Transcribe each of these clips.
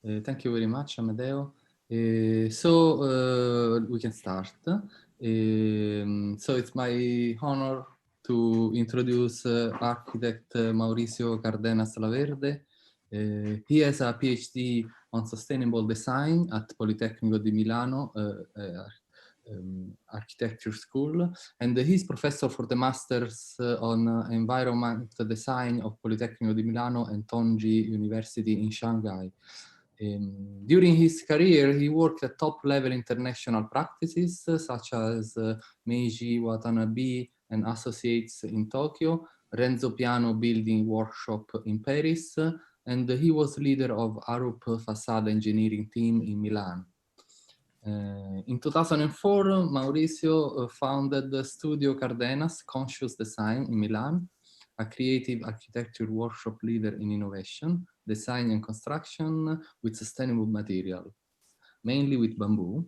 Thank you very much, Amedeo. We can start. So it's my honor to introduce architect Mauricio Cardenas Laverde. He has a PhD on sustainable design at Politecnico di Milano Architecture School, and he's professor for the Masters on Environment Design of Politecnico di Milano and Tongji University in Shanghai. During his career, he worked at top-level international practices such as Meiji Watanabe and Associates in Tokyo, Renzo Piano Building Workshop in Paris, and he was leader of Arup Facade Engineering team in Milan. In 2004, Mauricio founded Studio Cardenas Conscious Design in Milan, a creative architecture workshop leader in innovation, design and construction with sustainable material, mainly with bamboo.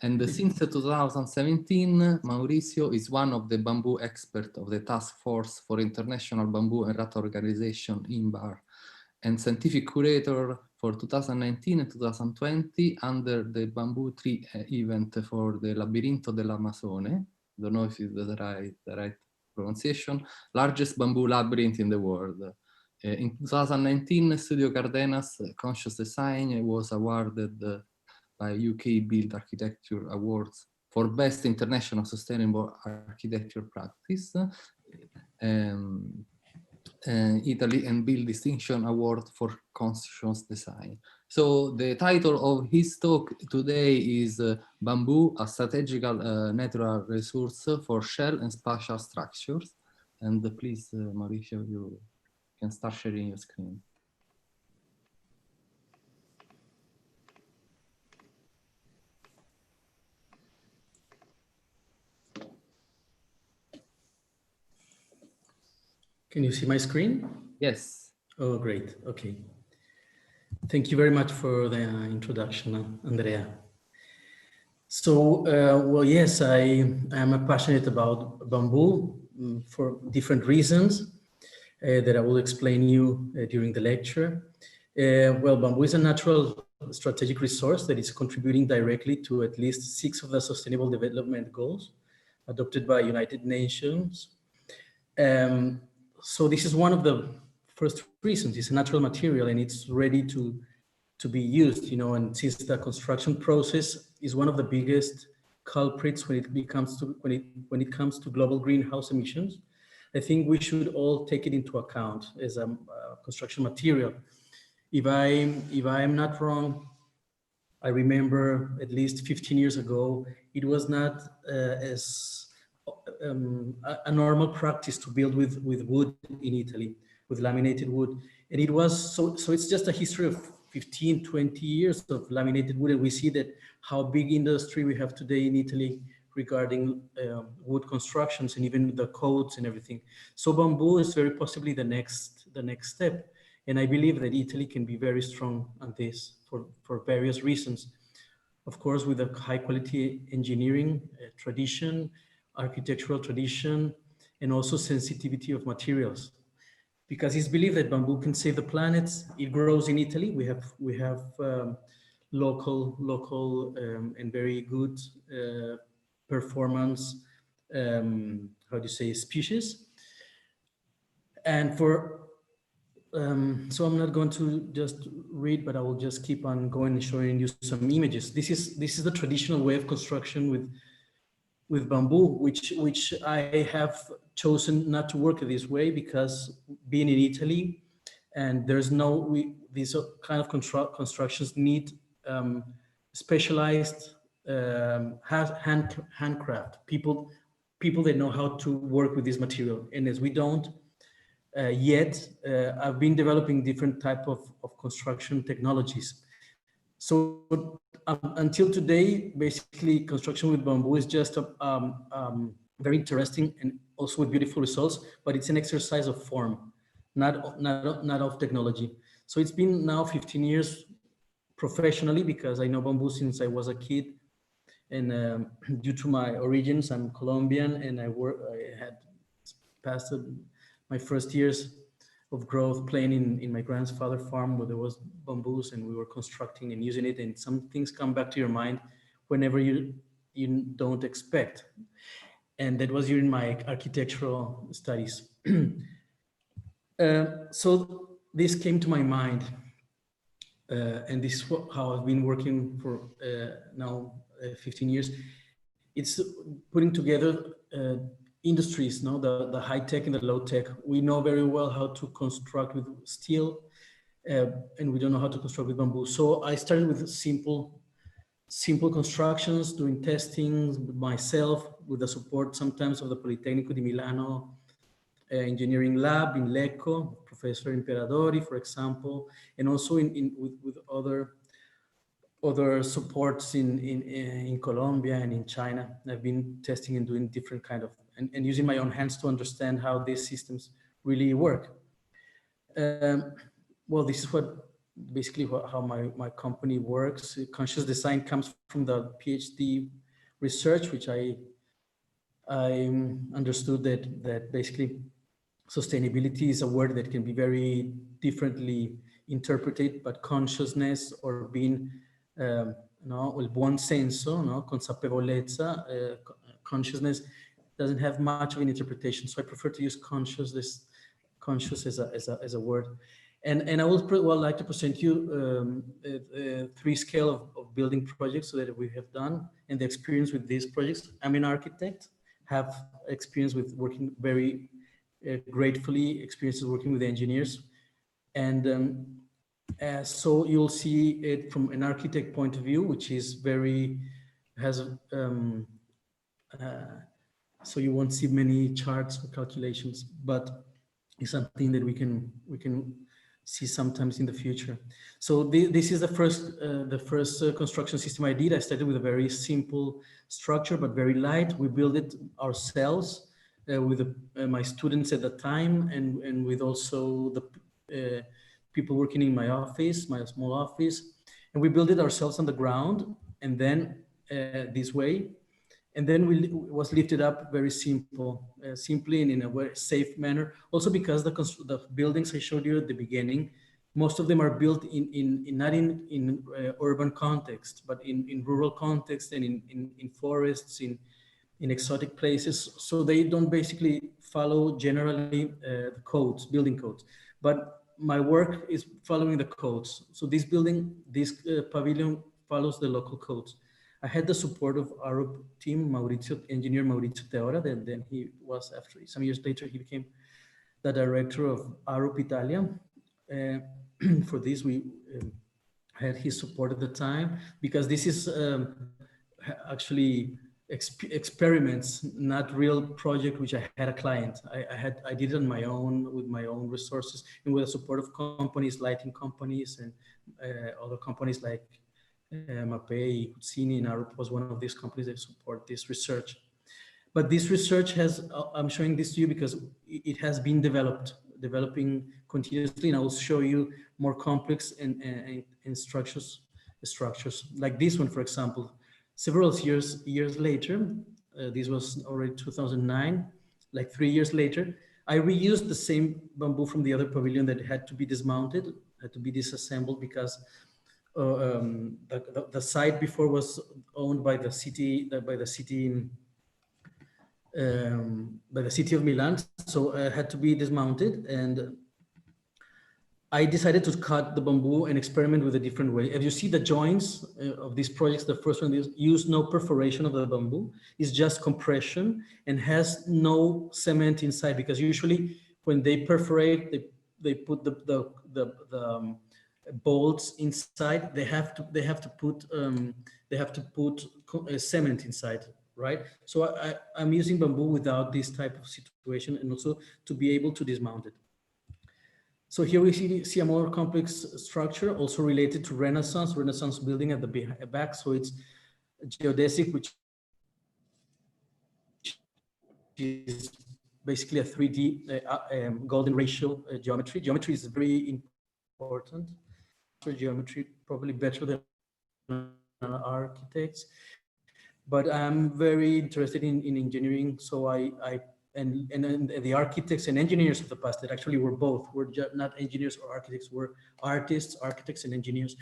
And since 2017, Mauricio is one of the bamboo experts of the Task Force for International Bamboo and Rat Organization, INBAR, and scientific curator for 2019 and 2020 under the Bamboo Tree event for the Labirinto dell'Amazone. Don't know if it's the right pronunciation, largest bamboo labyrinth in the world. In 2019, Studio Cardenas Conscious Design was awarded by UK Build Architecture Awards for Best International Sustainable Architecture Practice, Italy, and Build Distinction Award for Conscious Design. So the title of his talk today is Bamboo, a Strategical Natural Resource for Shell and Spatial Structures. And please, Mauricio, you can start sharing your screen. Can you see my screen? Yes. Oh, great. Okay. Thank you very much for the introduction, Andrea. So, well, yes, I am passionate about bamboo for different reasons that I will explain you during the lecture. Well, bamboo is a natural strategic resource that is contributing directly to at least 6 of the Sustainable Development Goals adopted by United Nations. So this is one of the first reasons. It's a natural material and it's ready to be used, you know, and since the construction process is one of the biggest culprits when it comes to global greenhouse emissions, I think we should all take it into account as a construction material. If I'm not wrong, I remember at least 15 years ago, it was not as a normal practice to build with wood in Italy, with laminated wood. And it was, so it's just a history of 15, 20 years of laminated wood. And we see that how big industry we have today in Italy regarding wood constructions and even the codes and everything. So bamboo is very possibly the next step. And I believe that Italy can be very strong on this for various reasons. Of course, with a high quality engineering tradition, architectural tradition, and also sensitivity of materials. Because it's believed that bamboo can save the planet. It grows in Italy. We have local and very good performance, how do you say, species. And for, so I'm not going to just read, but I will just keep on going and showing you some images. This is the traditional way of construction with bamboo, which I have chosen not to work this way because being in Italy, and there's these kind of constructions need specialized handcraft people that know how to work with this material. And as we don't yet, I've been developing different type of construction technologies. So until today, basically construction with bamboo is just very interesting and also with beautiful results, but it's an exercise of form, not of technology. So it's been now 15 years professionally because I know bamboo since I was a kid, and due to my origins, I'm Colombian, and I had passed my first years growth, playing in my grandfather's farm where there was bamboos and we were constructing and using it, and some things come back to your mind whenever you don't expect. And that was during my architectural studies. So this came to my mind, and this is how I've been working for now 15 years. It's putting together industries, no, the high tech and the low tech. We know very well how to construct with steel, and we don't know how to construct with bamboo. So I started with simple constructions, doing testing myself with the support sometimes of the Politecnico di Milano engineering lab in Lecco, Professor Imperadori, for example, and also with other supports in Colombia and in China. I've been testing and doing different kind of, and using my own hands to understand how these systems really work. Well, this is basically how my company works. Conscious design comes from the PhD research, which I understood that basically sustainability is a word that can be very differently interpreted, but consciousness or being, no, il buon senso, no, consapevolezza, consciousness doesn't have much of an interpretation. So I prefer to use conscious as a word. And I would like to present you three scale of building projects so that we have done and the experience with these projects. I'm an architect, have experience with working very gratefully experiences working with engineers. And so you'll see it from an architect point of view, which is so you won't see many charts or calculations, but it's something that we can see sometimes in the future. So this is the first construction system I did. I started with a very simple structure, but very light. We built it ourselves with my students at the time, and with also the people working in my office, my small office. And we built it ourselves on the ground, and then this way. And then we was lifted up very simply and in a very safe manner. Also because the buildings I showed you at the beginning, most of them are built not in urban context, but in rural context and in forests, in exotic places. So they don't basically follow generally the codes, building codes. But my work is following the codes. So this pavilion follows the local codes. I had the support of our team, engineer Maurizio Teora, then he was, after some years later, he became the director of Arup Italia. For this, we had his support at the time, because this is actually experiments, not real project, which I had a client. I did it on my own, with my own resources, and with the support of companies, lighting companies, and other companies like Mapei, Cuzzini, and Arup was one of these companies that support this research. But this research I'm showing this to you because it has been developing continuously, and I will show you more complex and structures like this one, for example. Several years later, this was already 2009, like 3 years later, I reused the same bamboo from the other pavilion that had to be dismounted, had to be disassembled, because the site before was owned by the city of Milan, so it had to be dismounted, and I decided to cut the bamboo and experiment with a different way. If you see the joints of these projects, the first one is use no perforation of the bamboo, it's just compression and has no cement inside, because usually when they perforate, they put the bolts inside. They have to put cement inside, right? So I'm using bamboo without this type of situation, and also to be able to dismount it. So here we see a more complex structure, also related to Renaissance building at the back. So it's geodesic, which is basically a 3D golden ratio geometry. Geometry is very important. Geometry probably better than architects, but I'm very interested in engineering. So and the architects and engineers of the past that actually were both, were not engineers or architects, were artists, architects and engineers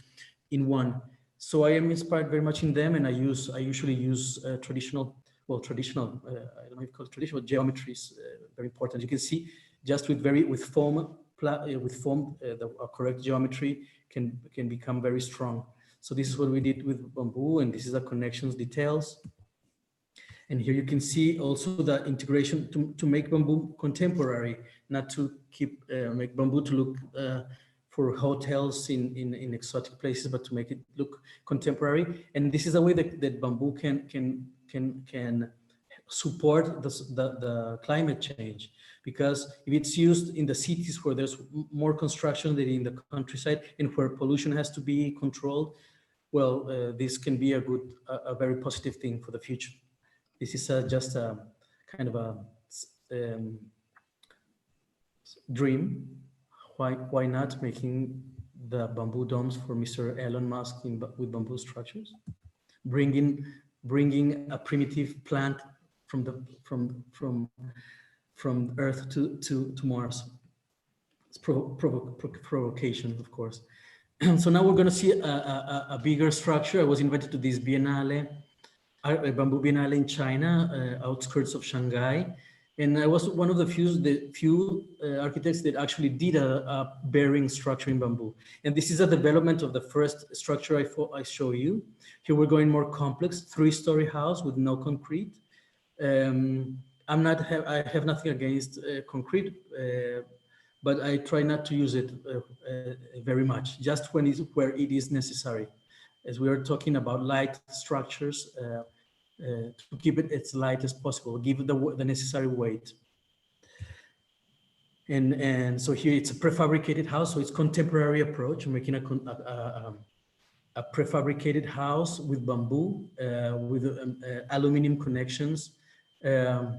in one. So I am inspired very much in them, and I usually use traditional, I don't know if you call it traditional geometries, very important. You can see just with foam, the correct geometry can become very strong. So this is what we did with bamboo, and this is the connections details. And here you can see also the integration to make bamboo contemporary, not to make bamboo to look for hotels in exotic places, but to make it look contemporary. And this is a way that bamboo can support the climate change, because if it's used in the cities where there's more construction than in the countryside and where pollution has to be controlled, well, this can be a very positive thing for the future. This is just a kind of a dream. Why not making the bamboo domes for Mr. Elon Musk with bamboo structures, bringing a primitive plant from Earth to Mars. It's provocation, of course. So now we're going to see a bigger structure. I was invited to this biennale, a bamboo biennale in China, outskirts of Shanghai. And I was one of the few architects that actually did a bearing structure in bamboo. And this is a development of the first structure I show you. Here we're going more complex, 3-story house with no concrete. I have nothing against concrete, but I try not to use it very much, just where it is necessary. As we are talking about light structures, to keep it as light as possible, give it the necessary weight. And so here it's a prefabricated house, so it's contemporary approach, making a prefabricated house with bamboo, with aluminum connections,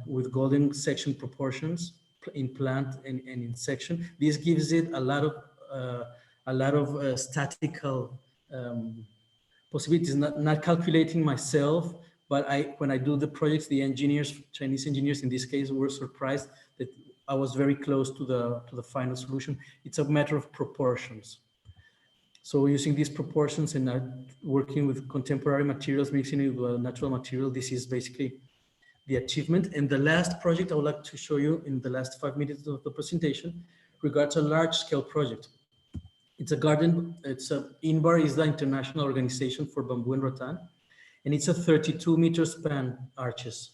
with golden section proportions in plant and in section. This gives it a lot of statical possibilities. Not calculating myself, but when I do the projects, the engineers, Chinese engineers in this case, were surprised that I was very close to the final solution. It's a matter of proportions. So using these proportions and working with contemporary materials, mixing it with natural material, this is basically the achievement. And the last project I would like to show you in the last 5 minutes of the presentation regards a large-scale project. It's a garden. INBAR is the International Organization for Bamboo and Rattan, and it's a 32-meter span arches.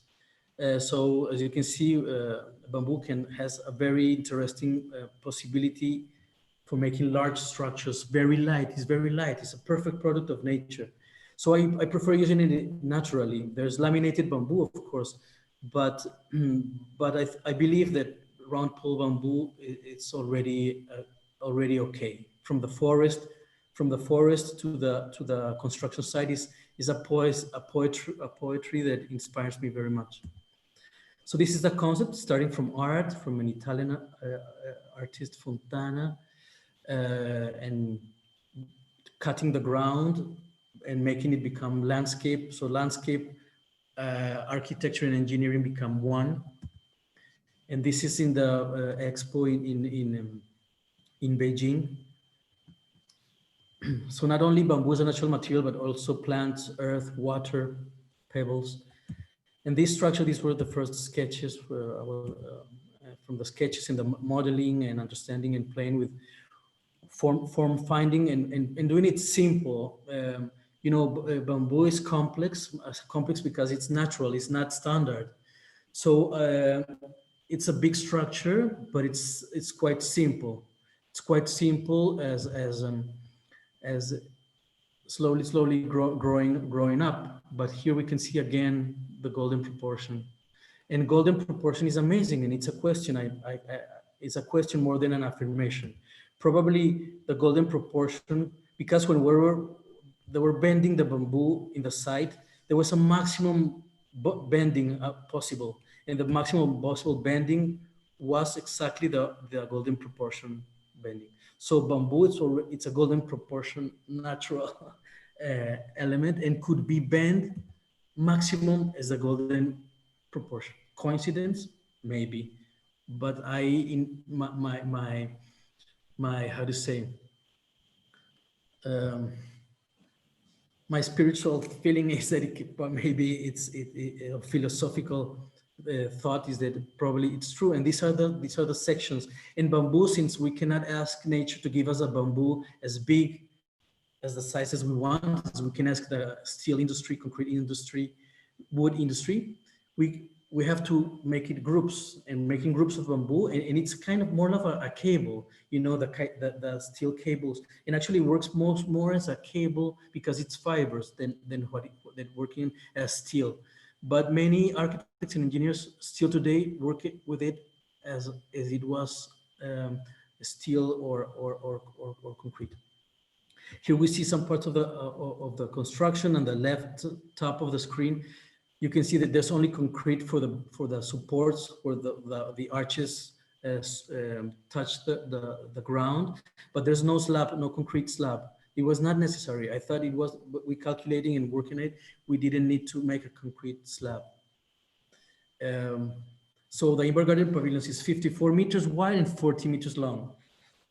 So as you can see, bamboo has a very interesting possibility for making large structures. Very light. It's very light. It's a perfect product of nature. So I prefer using it naturally. There's laminated bamboo, of course, but I believe that round pole bamboo, it's already okay. From the forest to the construction site is a poetry that inspires me very much. So this is the concept, starting from art, from an Italian artist, Fontana, and cutting the ground and making it become landscape. So landscape, architecture and engineering become one. And this is in the expo in Beijing. So not only bamboo is a natural material, but also plants, earth, water, pebbles. And this structure, these were the first sketches from the sketches and the modeling and understanding and playing with form finding and doing it simple. You know, bamboo is complex because it's natural, it's not standard. So it's a big structure, but it's quite simple. It's quite simple as slowly growing up. But here we can see again the golden proportion, and golden proportion is amazing. And it's a question. It's a question more than an affirmation. Probably the golden proportion, because when they were bending the bamboo in the site, there was a maximum bending possible, and the maximum possible bending was exactly the golden proportion bending. So bamboo, it's a golden proportion natural element and could be bent maximum as a golden proportion. Coincidence? maybe. But in my how to say, my spiritual feeling is that maybe it's a philosophical thought is that probably it's true. And these are the sections in bamboo. Since we cannot ask nature to give us a bamboo as big as the sizes we want, as we can ask the steel industry, concrete industry, wood industry, we have to make it groups, and making groups of bamboo, and it's kind of more of a cable, you know, the steel cables, and actually works more as a cable because it's fibers than working as steel. But many architects and engineers still today work with it as it was steel or concrete. Here we see some parts of the construction on the left top of the screen. You can see that there's only concrete for the supports where the arches touch the ground, but there's no slab, no concrete slab. It was not necessary. I thought it was, but we calculating and working it, we didn't need to make a concrete slab. So the Indoor Garden Pavilions is 54 meters wide and 40 meters long.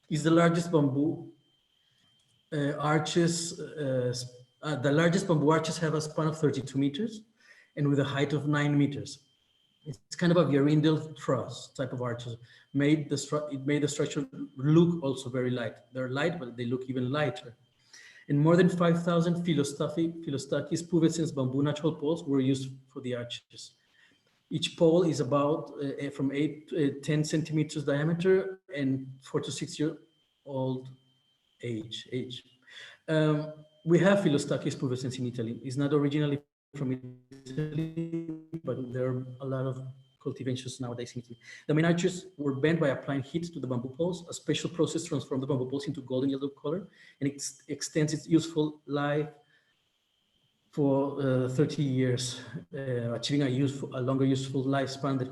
It's the largest bamboo arches. The largest bamboo arches have a span of 32 meters and with a height of 9 meters. It's kind of a Vierindel truss type of arches. It made the structure look also very light. They're light, but they look even lighter. And more than 5,000 Philostakis pubescens bamboo natural poles were used for the arches. Each pole is about from 8 to 10 centimeters diameter and 4 to 6 year old age. We have Philostakis pubescens in Italy. It's not originally from Italy, but there are a lot of cultivations nowadays in Italy. The main arches were bent by applying heat to the bamboo poles. A special process transformed the bamboo poles into golden yellow color, and it extends its useful life for 30 years, achieving a longer useful lifespan than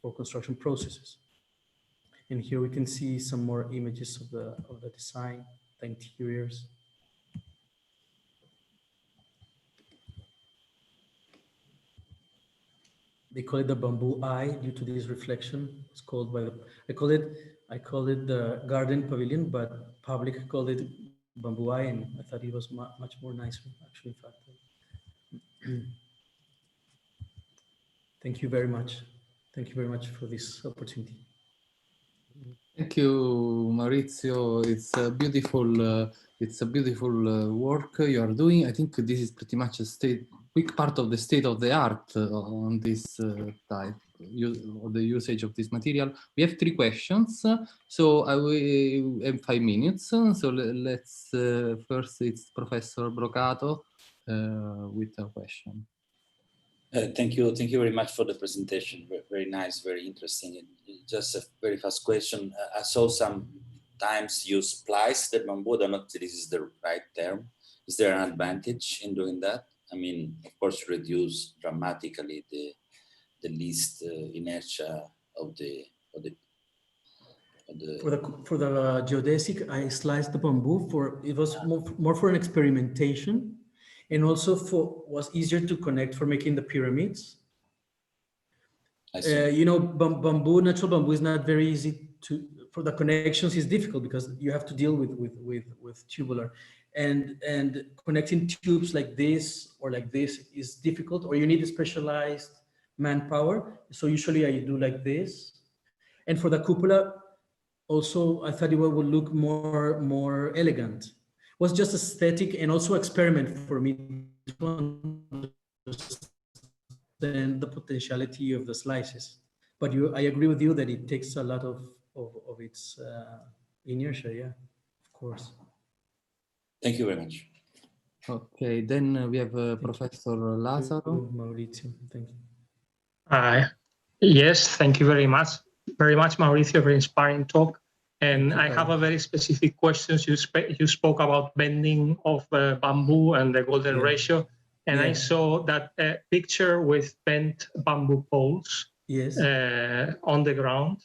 for construction processes. And here we can see some more images of the design, the interiors. They call it the bamboo eye due to this reflection. It's called by I call it the garden pavilion, but public called it bamboo eye, and I thought it was much more nicer, actually, in fact. Thank you very much. Thank you very much for this opportunity. Thank you, Maurizio. It's a beautiful work you are doing. I think this is pretty much a quick part of the state of the art on this type or the usage of this material. We have 3 questions, so I will have 5 minutes. So let's first, it's Professor Brocato with a question. Thank you very much for the presentation. Very nice, very interesting. Just a very fast question. I saw sometimes you splice the bamboo. I don't know if this is the right term. Is there an advantage in doing that? I mean, of course, reduce dramatically the least inertia of the for the geodesic. I sliced the bamboo it was more for an experimentation, and also was easier to connect for making the pyramids. You know, natural bamboo is not very easy for the connections is difficult because you have to deal with tubular, and connecting tubes like this or like this is difficult, or you need a specialized manpower. So usually I do like this. And for the cupola, also I thought it would look more elegant. It was just aesthetic and also experiment for me to understand the potentiality of the slices. But I agree with you that it takes a lot of its inertia. Yeah, of course. Thank you very much. Okay, then we have Professor Lazzaro. Maurizio, thank you. Yes, thank you very much, Maurizio. Very inspiring talk. And I have a very specific question. You spoke about bending of bamboo and the golden ratio, and I saw that picture with bent bamboo poles. Yes. On the ground.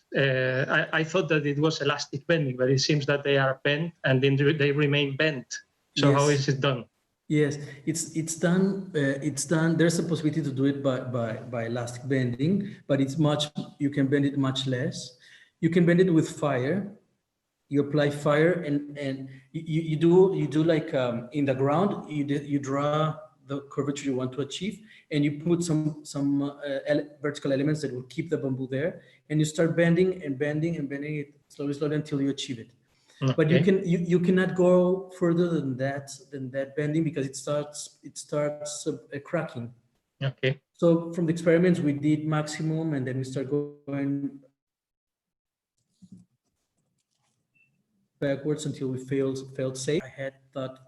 I thought that it was elastic bending, but it seems that they are bent and then they remain bent. So how is it done? Yes, it's done. It's done. There's a possibility to do it by elastic bending, but it's much. You can bend it much less. You can bend it with fire. You apply fire, and you do like in the ground. You draw the curvature you want to achieve, and you put some vertical elements that will keep the bamboo there, and you start bending and bending and bending it slowly until you achieve it. Okay. But you cannot go further than that bending, because it starts cracking. Okay. So from the experiments we did maximum, and then we start going backwards until we felt safe. I had thought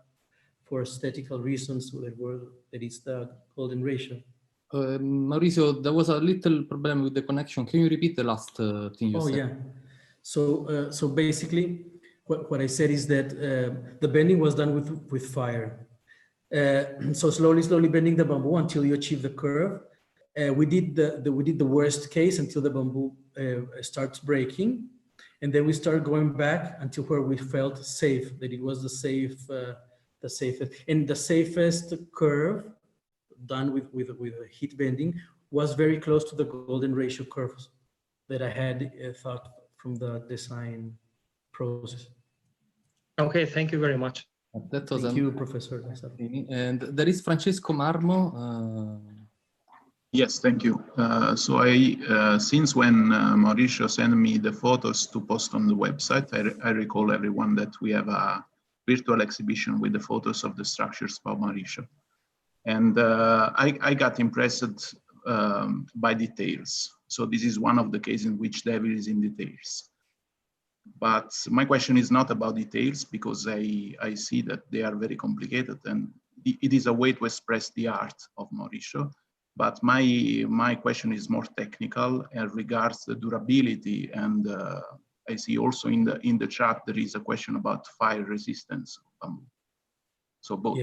for aesthetical reasons that it's the golden ratio. Mauricio, there was a little problem with the connection. Can you repeat the last thing you said? Oh yeah. So basically, what I said is that the bending was done with fire. So slowly bending the bamboo until you achieve the curve. We did the worst case until the bamboo starts breaking, and then we started going back until where we felt safe, that it was the safest. And the safest curve done with heat bending was very close to the golden ratio curves that I had thought from the design process. Okay, thank you very much. That was Thank you, Professor. And there is Francesco Marmo. Yes, thank you. So since when Mauricio sent me the photos to post on the website, I recall everyone that we have a virtual exhibition with the photos of the structures by Mauricio. And I got impressed by details. So this is one of the cases in which the devil is in details. But my question is not about details, because I see that they are very complicated, and it is a way to express the art of Mauricio. But my question is more technical and regards the durability. And I see also in the chat there is a question about fire resistance of bamboo. So both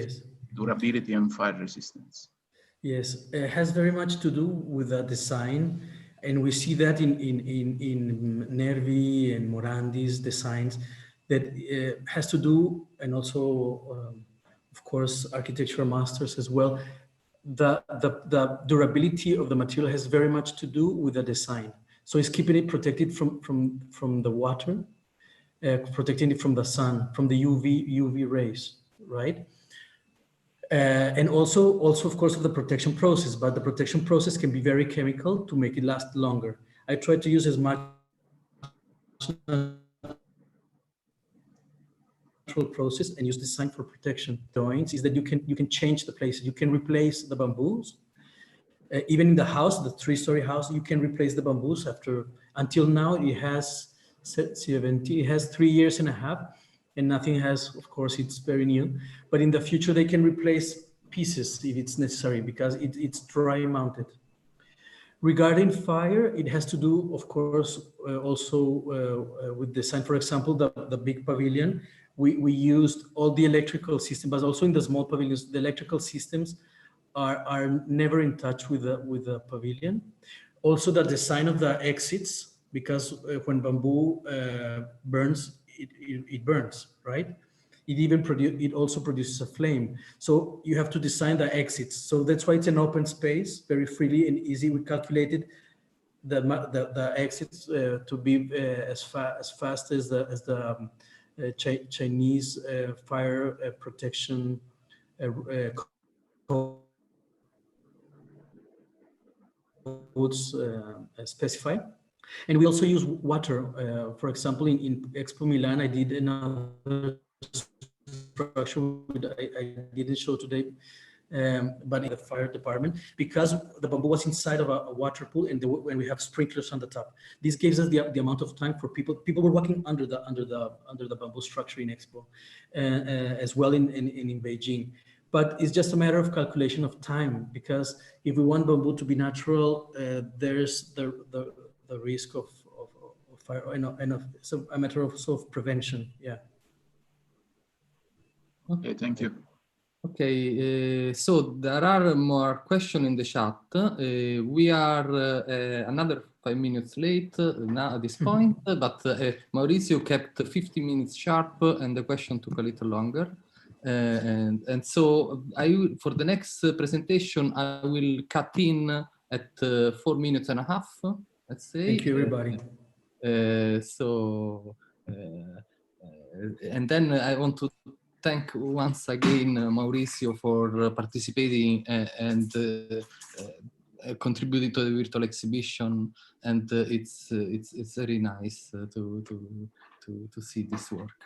durability and fire resistance. Yes, it has very much to do with the design, and we see that in Nervi and Morandi's designs, that has to do, and also of course architectural masters as well. The durability of the material has very much to do with the design. So it's keeping it protected from the water, protecting it from the sun, from the UV rays, right? And also of course of the protection process, but the protection process can be very chemical to make it last longer. I try to use as much process and use design for protection. Joints is that you can change the places. You can replace the bamboos. Even in the house, the 3-story house, you can replace the bamboos until now it has 3 years and a half, and nothing has, of course, it's very new, but in the future they can replace pieces if it's necessary, because it's dry mounted. Regarding fire, it has to do, of course, also with design. For example, the big pavilion, we used all the electrical system, but also in the small pavilions, the electrical systems are never in touch with the pavilion. Also the design of the exits, because when bamboo burns, it burns, right? It also produces a flame. So you have to design the exits. So that's why it's an open space, very freely and easy. We calculated the exits to be as fast as the Chinese fire protection codes specify. And we also use water. For example, in Expo Milan, I did another structure I didn't show today, but in the fire department, because the bamboo was inside of a water pool, and when we have sprinklers on the top, this gives us the amount of time for people. People were walking under the bamboo structure in Expo, as well in Beijing. But it's just a matter of calculation of time, because if we want bamboo to be natural, there's the risk of fire, and so a matter of sort of prevention. Yeah. Okay, thank you. Okay, so there are more questions in the chat. We are another 5 minutes late now at this point, but Mauricio kept 50 minutes sharp, and the question took a little longer. And so for the next presentation, I will cut in at 4 minutes and a half, let's say. Thank you, everybody. And then I want to thank once again Mauricio for participating and contributing to the virtual exhibition, and it's very nice to see this work.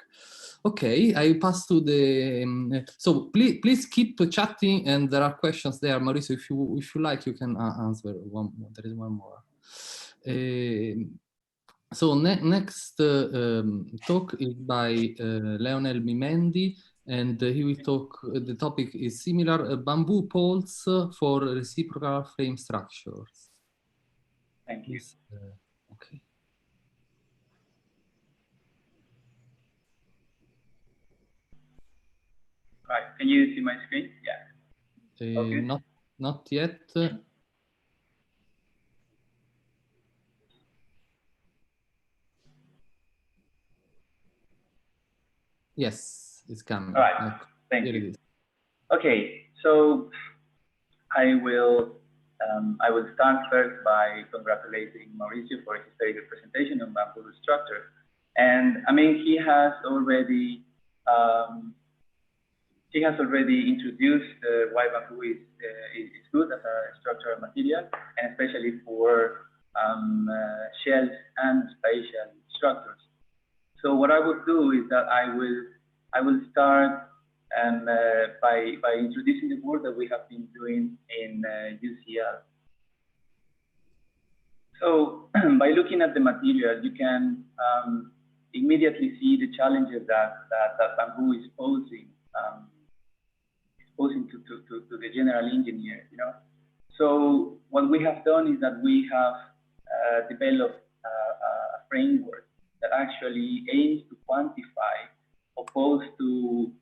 Okay, I pass to the. So please keep chatting, and there are questions there, Mauricio. If you like, you can answer one. There is one more. So next talk is by Leonel Mimendi, and he will talk. The topic is similar bamboo poles for reciprocal frame structures. Thank you. Okay. Right. Can you see my screen? Yeah. Okay. Not yet. Yes, it's coming. All right. Thank you. It is. Okay. So I will start first by congratulating Mauricio for his very good presentation on bamboo structure. And I mean, he has already introduced why bamboo is good as a structural material, and especially for shells and spatial structures. So what I would do is that I will start by introducing the work that we have been doing in UCL. So by looking at the material, you can immediately see the challenges that bamboo is posing to the general engineer. So what we have done is that we have developed a framework that actually aims to quantify, opposed to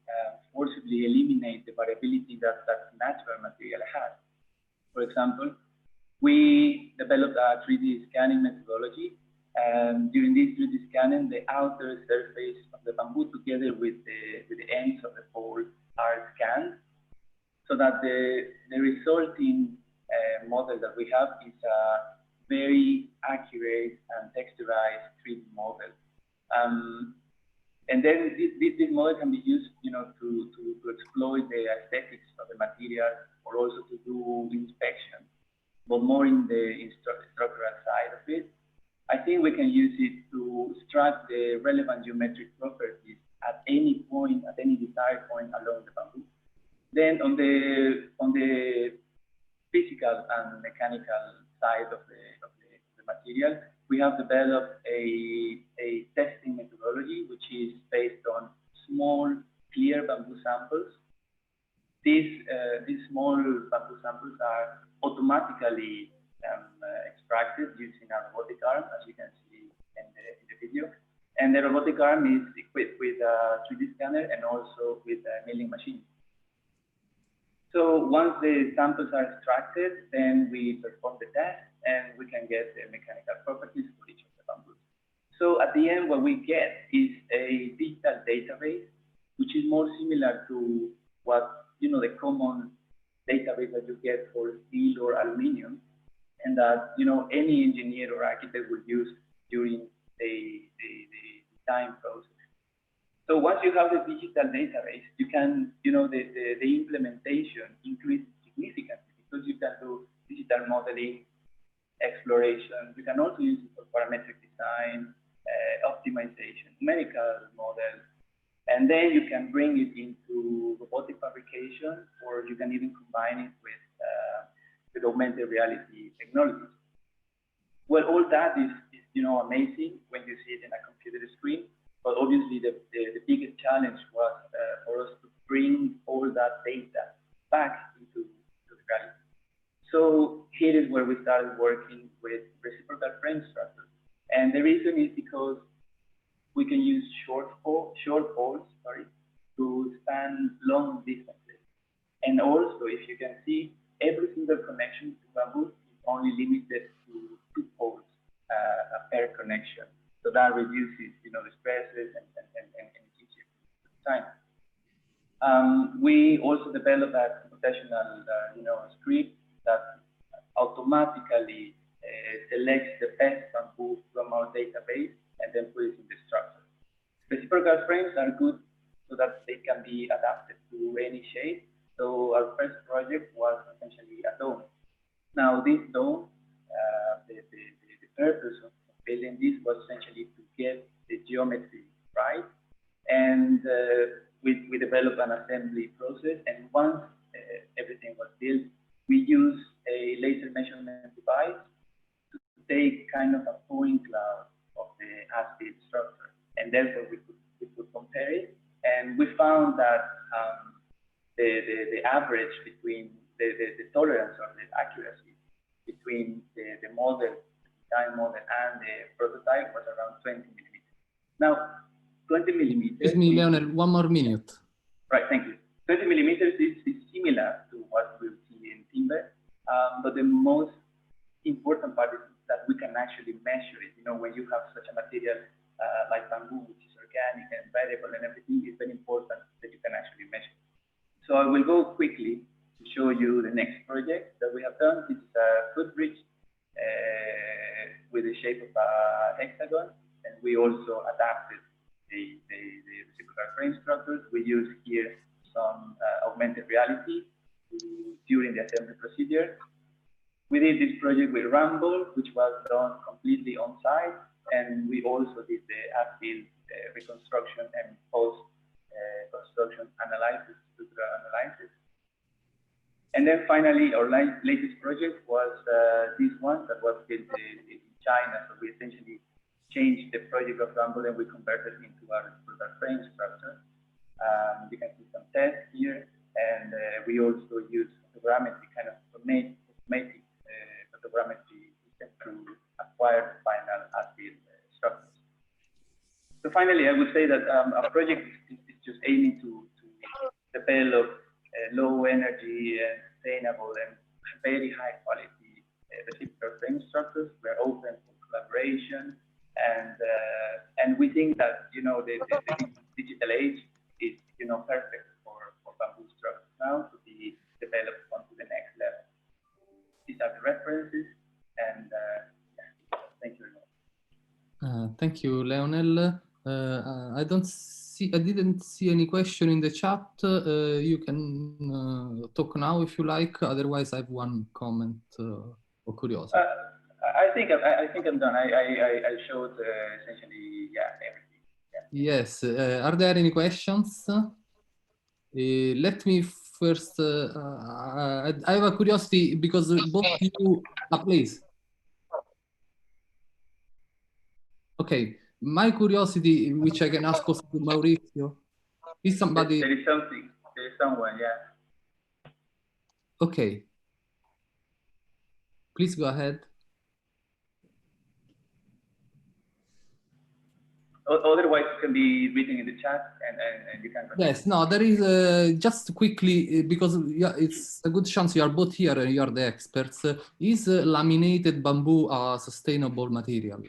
forcibly eliminate the variability that natural material has. For example, we developed a 3D scanning methodology, and during this 3D scanning, the outer surface of the bamboo together with the ends of the pole are scanned, so that the resulting model that we have is a very accurate and texturized 3D model. And then this model can be used, to exploit the aesthetics of the material, or also to do inspection, but more in the structural side of it. I think we can use it to extract the relevant geometric properties at any point, at any desired point along the bamboo. Then on the physical and mechanical side of the material, we have developed a testing methodology which is based on small, clear bamboo samples. These small bamboo samples are automatically extracted using a robotic arm, as you can see in the video. And the robotic arm is equipped with a 3D scanner and also with a milling machine. So once the samples are extracted, then we perform the test and we can get the mechanical properties for each of the bamboos. So at the end, what we get is a digital database, which is more similar to what, the common database that you get for steel or aluminum, and that, any engineer or architect would use during the design process. So once you have the digital database, you can, the implementation increases significantly, because you can do digital modeling, exploration. You can also use it for parametric design, optimization, numerical models, and then you can bring it into robotic fabrication, or you can even combine it with augmented reality technologies. Well, all that is amazing when you see it in a computer screen. But obviously, the biggest challenge was for us to bring all that data back into the reality. So here is where we started working with reciprocal frame structures. And the reason is because we can use short poles, to span long distances. And also, if you can see, every single connection to bamboo is only limited to 2 poles per connection. So that reduces, the stresses and it's easier to design. We also developed a computational script that automatically selects the best bamboo from our database and then puts it in the structure. Reciprocal frames are good so that they can be adapted to any shape. So our first project was essentially a dome. Now this dome, the purpose of building this was essentially to get the geometry right. And we developed an assembly process. And once everything was built, we used a laser measurement device to take kind of a point cloud of the as-built structure. And therefore we could compare it. And we found that the average between the tolerance or the accuracy between the model, the design model, and the prototype was around 20 millimeters. Now, 20 millimeters. Excuse me, Leonel, 1 more minute. Right, thank you. 20 millimeters is similar to what we see in timber, but the most important part is that we can actually measure it. You know, when you have such a material like bamboo, which is organic and variable and everything, it's very important that you can actually measure. So I will go quickly to show you the next project that we have done. It's a footbridge with the shape of a hexagon, and we also adapted the reciprocal frame structures. We use here some augmented reality during the assembly procedure. We did this project with Rumble, which was done completely on site, and we also did the as-built reconstruction and post-construction analysis, structural analysis. And then finally, our latest project was this one that was built in China. So we essentially changed the project of Rumble and we converted it into our frame structure. You can see some tests here, and we also use photogrammetry, kind of automatic photogrammetry system to acquire the final as-built structures. So finally, I would say that our project is just aiming to develop low energy and sustainable and very high quality reciprocal frame structures. We're open for collaboration, and we think that the digital age is perfect for bamboo structures now to be developed onto the next level. These are the references, and yeah, thank you very much. Thank you, Leonel. I didn't see any question in the chat. You can talk now if you like. Otherwise, I have one comment or curiosity. I think I'm done. I showed essentially everything. Yeah. Yes. Are there any questions? Let me first. I have a curiosity because both you. Please. Okay. My curiosity, which I can ask also to Maurizio, is somebody. There is something. There is someone. Yeah. Okay. Please go ahead. Otherwise, it can be written in the chat, and you can. Yes. No. There is just quickly because it's a good chance you are both here and you are the experts. Is laminated bamboo a sustainable material?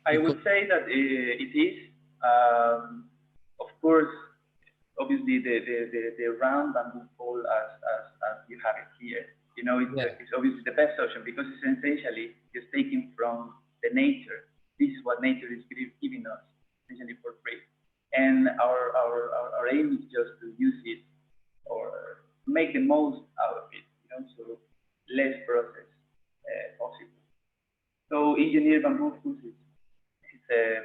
I would say that it is. Of course, obviously the round bamboo pole as you have it here. It's obviously the best option because it's essentially just taken from the nature. This is what nature is giving us, essentially for free. And our aim is just to use it or make the most out of it. So less process possible. So engineered bamboo, of course, it's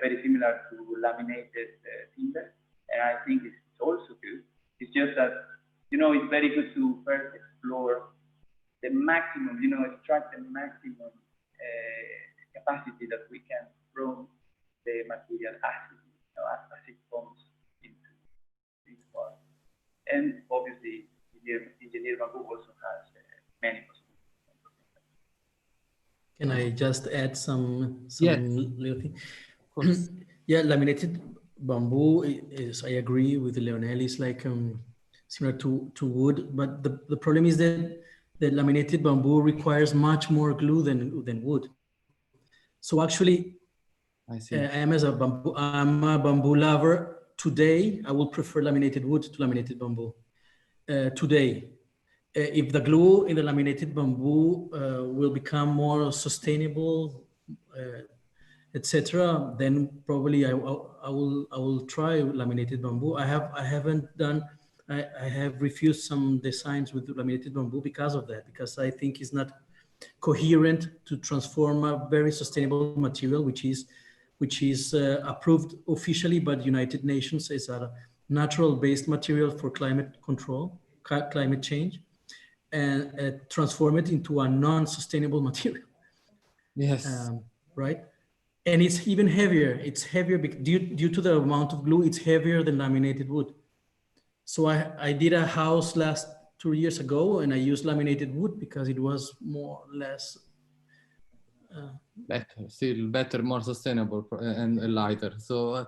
very similar to laminated timber, and I think it's also good. It's just that it's very good to first explore the maximum, extract the maximum capacity that we can from the material as it comes into this part. And obviously, engineered bamboo also has many possibilities. Can I just add some little thing? Of course. Yeah, laminated bamboo is, I agree with Leonel, is like similar to wood, but the problem is that the laminated bamboo requires much more glue than wood. So actually, I see. I'm a bamboo lover. today, I will prefer laminated wood to laminated bamboo. Today, if the glue in the laminated bamboo will become more sustainable, etc., then probably I will try laminated bamboo. I have refused some designs with laminated bamboo because of that, because I think it's not coherent to transform a very sustainable material, which is approved officially by the United Nations as a natural-based material for climate control, climate change, and transform it into a non-sustainable material. Yes. Right? And it's even heavier. It's heavier due to the amount of glue. It's heavier than laminated wood. So I did a house 2 years ago, and I used laminated wood because it was more or less still better, more sustainable, and lighter. So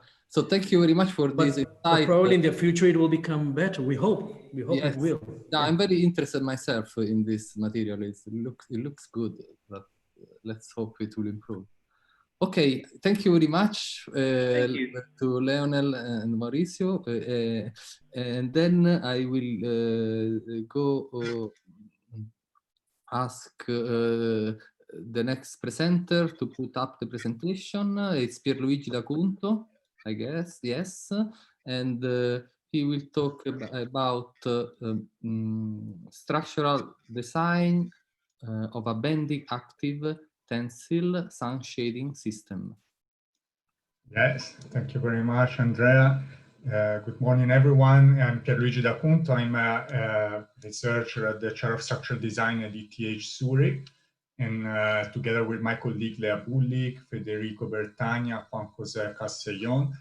thank you very much for this insight. But probably in the future it will become better. We hope. Yes. It will. Yeah, I'm very interested myself in this material. It looks good, but let's hope it will improve. Okay, thank you very much to Leonel and Mauricio. And then I will go ask the next presenter to put up the presentation. It's Pierluigi D'Acunto, I guess, yes. And he will talk about structural design of a bending active tensile sun shading system. Yes, thank you very much, Andrea. Good morning, everyone. I'm Pierluigi D'Acunto. I'm a researcher at the Chair of Structural Design at ETH Zurich. And together with my colleague Lea Bullig, Federico Bertagna, Juan Jose Castellon,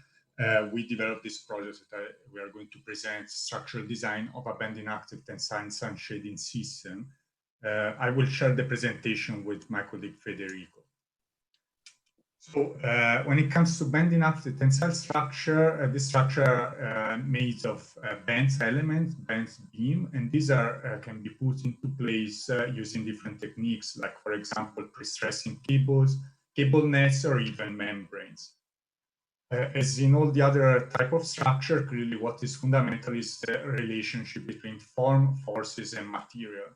we developed this project that we are going to present, structural design of a bending active tensile sun shading system. I will share the presentation with my colleague Federico. So when it comes to bending active tensile structure, this structure made of bent elements, bent beam, and these can be put into place using different techniques, like, for example, pre-stressing cables, cable nets, or even membranes. As in all the other type of structure, clearly what is fundamental is the relationship between form, forces, and material.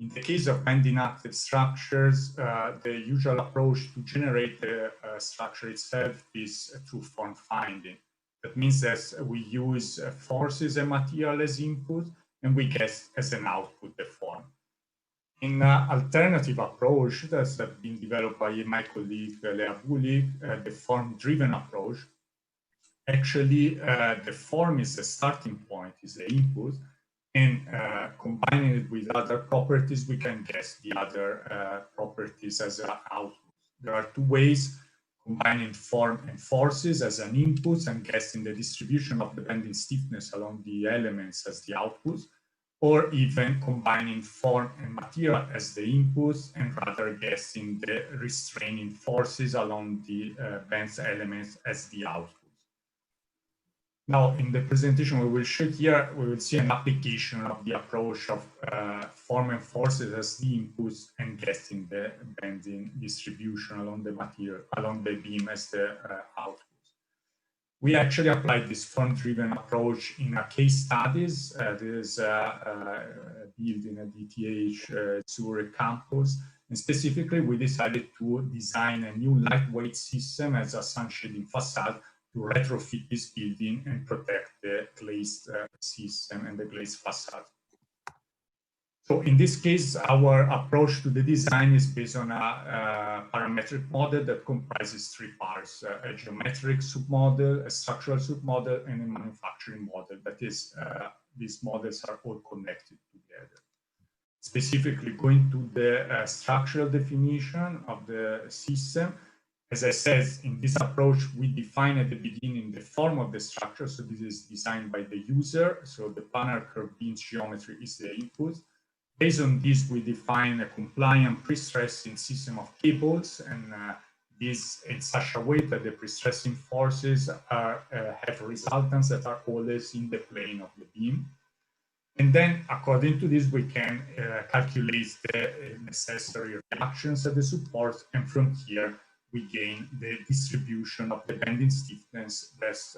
In the case of bending active structures, the usual approach to generate the structure itself is through form finding. That means that we use forces and material as input, and we get as an output the form. In an alternative approach that's been developed by my colleague Lea Bullig, the form-driven approach, actually the form is the starting point, is the input, and combining it with other properties, we can guess the other properties as an output. There are two ways: combining form and forces as an input and guessing the distribution of the bending stiffness along the elements as the output, or even combining form and material as the inputs and rather guessing the restraining forces along the bent elements as the output. Now, in the presentation we will show here, we will see an application of the approach of form and forces as the inputs and guessing the bending distribution along the material, along the beam as the output. We actually applied this form-driven approach in a case studies. There is a building at ETH Zurich campus, and specifically we decided to design a new lightweight system as a sun shading facade to retrofit this building and protect the glazed system and the glazed facade. So in this case, our approach to the design is based on a parametric model that comprises three parts: a geometric submodel, a structural submodel, and a manufacturing model. That is, these models are all connected together. Specifically, going to the structural definition of the system, as I said, in this approach, we define at the beginning the form of the structure. So this is designed by the user. So the planar curve beams geometry is the input. Based on this, we define a compliant pre-stressing system of cables, and this in such a way that the pre-stressing forces have resultants that are always in the plane of the beam. And then, according to this, we can calculate the necessary reactions at the support, and from here, we gain the distribution of the bending stiffness that's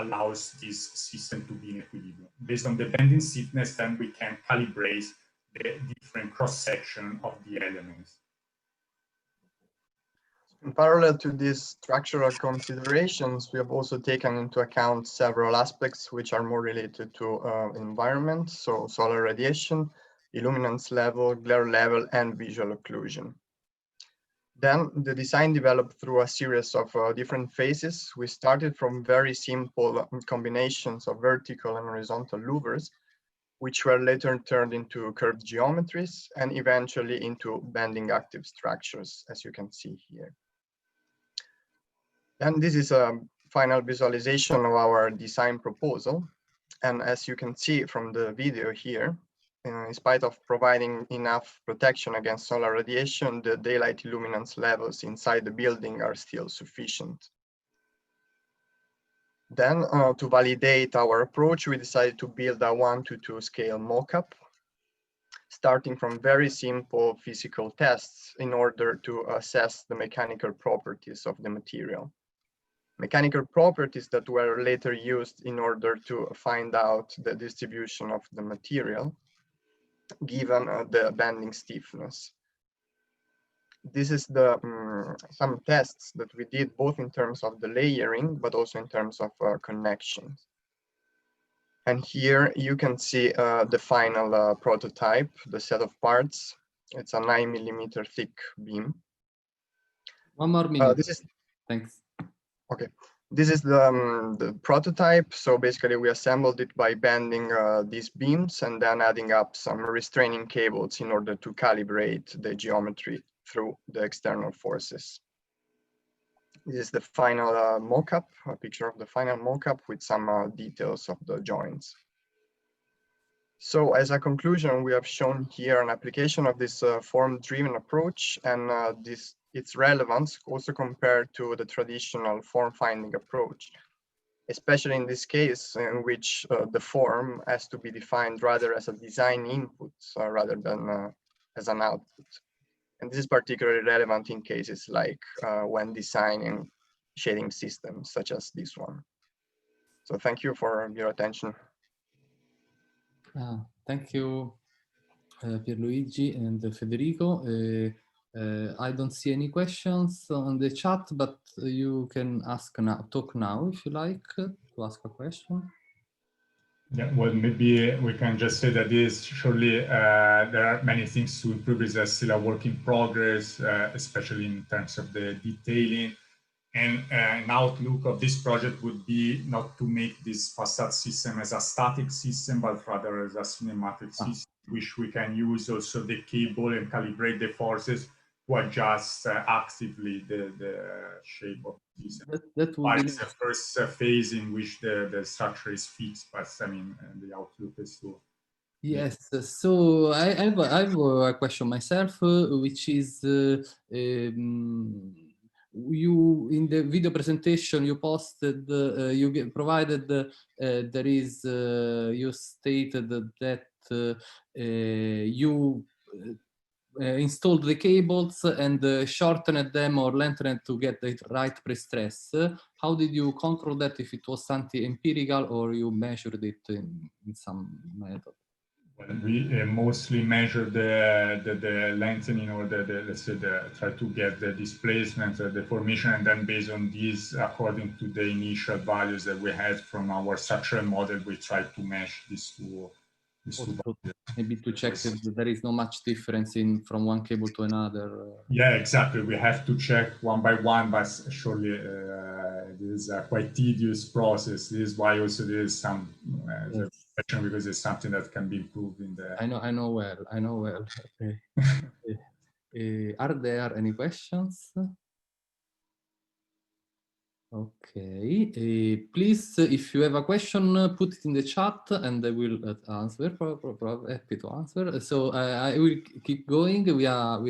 allows this system to be in equilibrium. Based on the bending stiffness, then we can calibrate the different cross-section of the elements. In parallel to these structural considerations, we have also taken into account several aspects which are more related to environment, so solar radiation, illuminance level, glare level, and visual occlusion. Then the design developed through a series of different phases. We started from very simple combinations of vertical and horizontal louvers, which were later turned into curved geometries and eventually into bending active structures, as you can see here. And this is a final visualization of our design proposal. And as you can see from the video here, in spite of providing enough protection against solar radiation, the daylight illuminance levels inside the building are still sufficient. Then to validate our approach, we decided to build a 1:2 scale mock-up, starting from very simple physical tests in order to assess the mechanical properties of the material. Mechanical properties that were later used in order to find out the distribution of the material, given the bending stiffness. This is the some tests that we did both in terms of the layering, but also in terms of connections. And here you can see the final prototype, the set of parts. It's a 9 mm thick beam. One more minute. This is Thanks. okay. This is the prototype. So basically we assembled it by bending these beams and then adding up some restraining cables in order to calibrate the geometry through the external forces. This is the final mock-up, a picture of the final mock-up with some details of the joints. So as a conclusion, we have shown here an application of this form-driven approach and its relevance also compared to the traditional form-finding approach, especially in this case in which the form has to be defined rather as a design input rather than as an output. And this is particularly relevant in cases like when designing shading systems such as this one. So thank you for your attention. Thank you, Pierluigi and Federico. I don't see any questions on the chat, but you can ask now, talk now if you like to ask a question. Yeah, well, maybe we can just say that this surely there are many things to improve. It's still a work in progress, especially in terms of the detailing. And an outlook of this project would be not to make this facade system as a static system, but rather as a cinematic system, which we can use also the cable and calibrate the forces to adjust actively the shape of the system. That would be the first phase in which the structure is fixed, but I mean, the outlook is to... Yes, so I have a question myself, which is you in the video presentation you posted, you provided there is you stated that you installed the cables and shortened them or lengthened to get the right pre-stress. How did you control that, if it was something empirical or you measured it in some method? Well, we mostly measure the lengthening or let's say try to get the displacement, the formation, and then based on these, according to the initial values that we had from our structural model, we try to mesh these two values. Maybe to check if there is no much difference from one cable to another. Yeah, exactly. We have to check one by one, but surely this is a quite tedious process. This is why also there is some question, because it's something that can be improved in the... I know well. Okay. Are there any questions? Okay, please, if you have a question, put it in the chat and I will answer. Happy to answer. So I will keep going. We are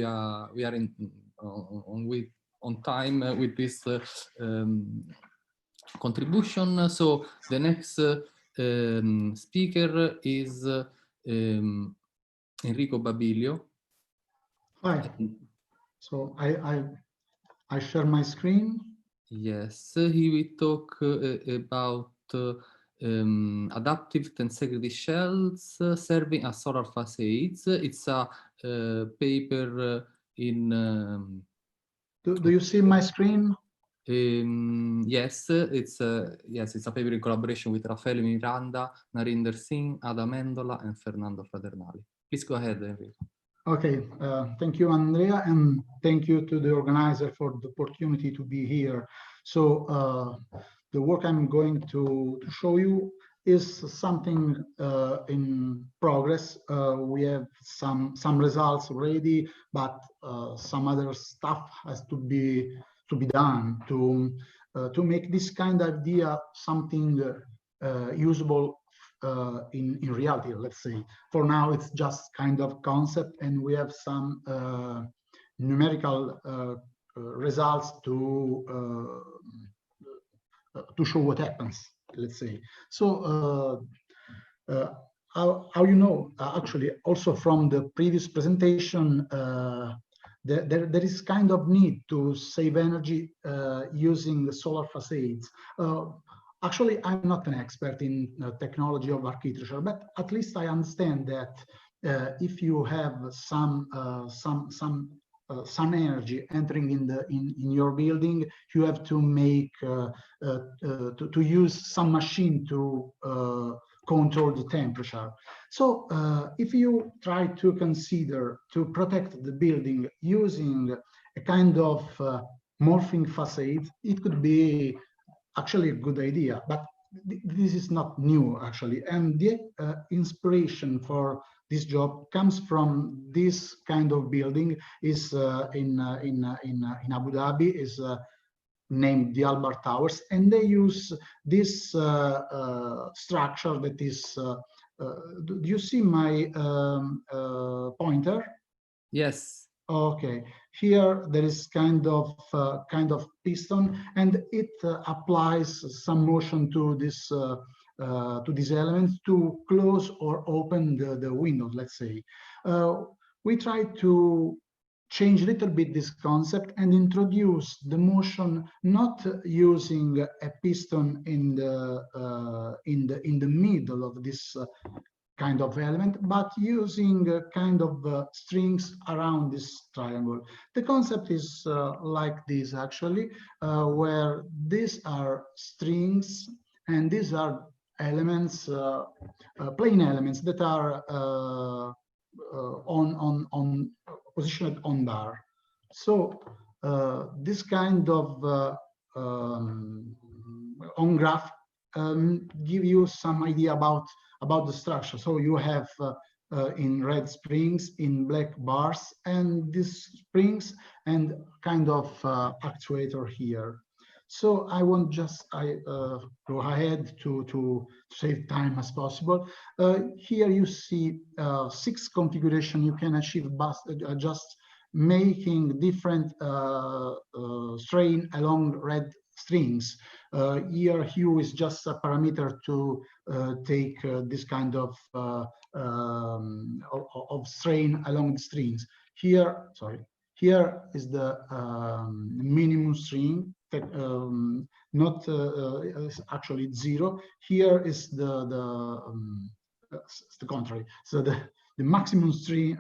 on time with this contribution. So the next speaker is Enrico Babilio. Hi. So I share my screen. Yes, he will talk about adaptive tensegrity shells serving as solar facades. It's a paper in... Do you see my screen? Yes, it's a paper in collaboration with Raffaele Miranda, Narinder Singh, Ada Mendola, and Fernando Fraternali. Please go ahead, Enrico. Okay, thank you, Andrea, and thank you to the organizer for the opportunity to be here. So the work I'm going to show you is something in progress. We have some results already, but some other stuff has to be done to make this kind of idea something usable in reality, let's say. For now, it's just kind of concept, and we have some numerical results to show what happens, let's say. So how you know, actually, also from the previous presentation, there is kind of need to save energy using the solar facades. Actually, I'm not an expert in technology of architecture, but at least I understand that if you have some energy entering in your building, you have to make to use some machine to control the temperature. So if you try to consider to protect the building using a kind of morphing facade, it could be actually a good idea, but this is not new actually. And the inspiration for this job comes from this kind of building. Is in Abu Dhabi, is named the Albar Towers, and they use this structure that is. Do you see my pointer? Yes. Okay. Here there is kind of piston, and it applies some motion to this these elements to close or open the windows, let's say. We try to change a little bit this concept and introduce the motion not using a piston in the middle of this kind of element, but using kind of strings around this triangle. The concept is like this actually, where these are strings and these are elements, plain elements that are positioned on bar. So this kind of on graph give you some idea about the structure. So you have in red springs, in black bars, and these springs and kind of actuator here. So I won't just go ahead to save time as possible. Here you see 6 configuration you can achieve just making different strain along red strings. Here hue is just a parameter to take this kind of strain along the strings. Here, sorry, here is the minimum strain. Not actually 0. Here is the contrary. So the maximum strain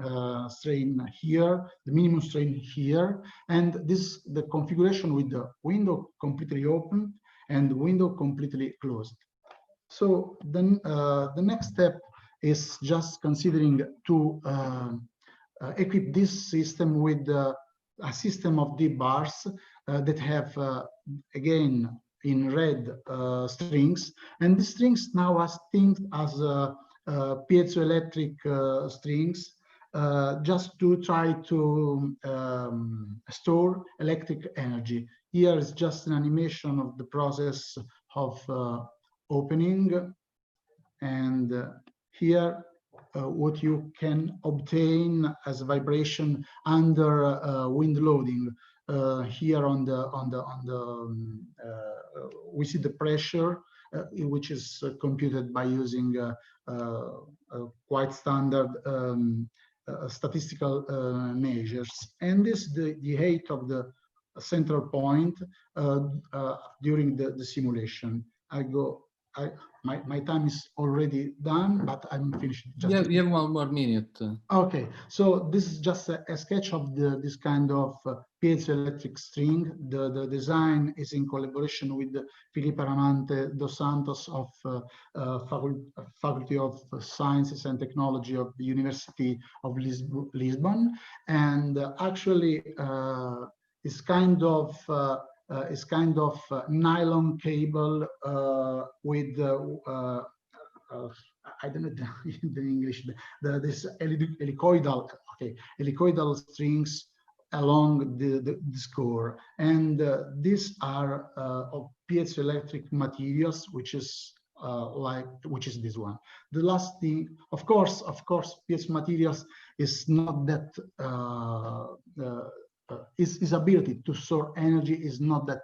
here, the minimum strain here, and this the configuration with the window completely open and the window completely closed. So then the next step is just considering to equip this system with a system of deep bars that have again in red strings, and the strings now are think as piezoelectric strings, just to try to store electric energy. Here is just an animation of the process of opening, and here what you can obtain as vibration under wind loading. Here on the we see the pressure, which is computed by using quite standard statistical measures, and this is the height of the central point during the simulation. I go my time is already done, but I'm finished. Yeah, you have 1 more minute. Okay, so this is just a sketch of this kind of piezoelectric string. The design is in collaboration with Felipe Aramante dos Santos of Faculty of Sciences and Technology of the University of Lisbon, and actually it's kind of nylon cable with I don't know the English. This helicoidal strings along this core, and these are of piezoelectric materials, which is this one. The last thing, of course, piezo materials is not that his ability to store energy is not that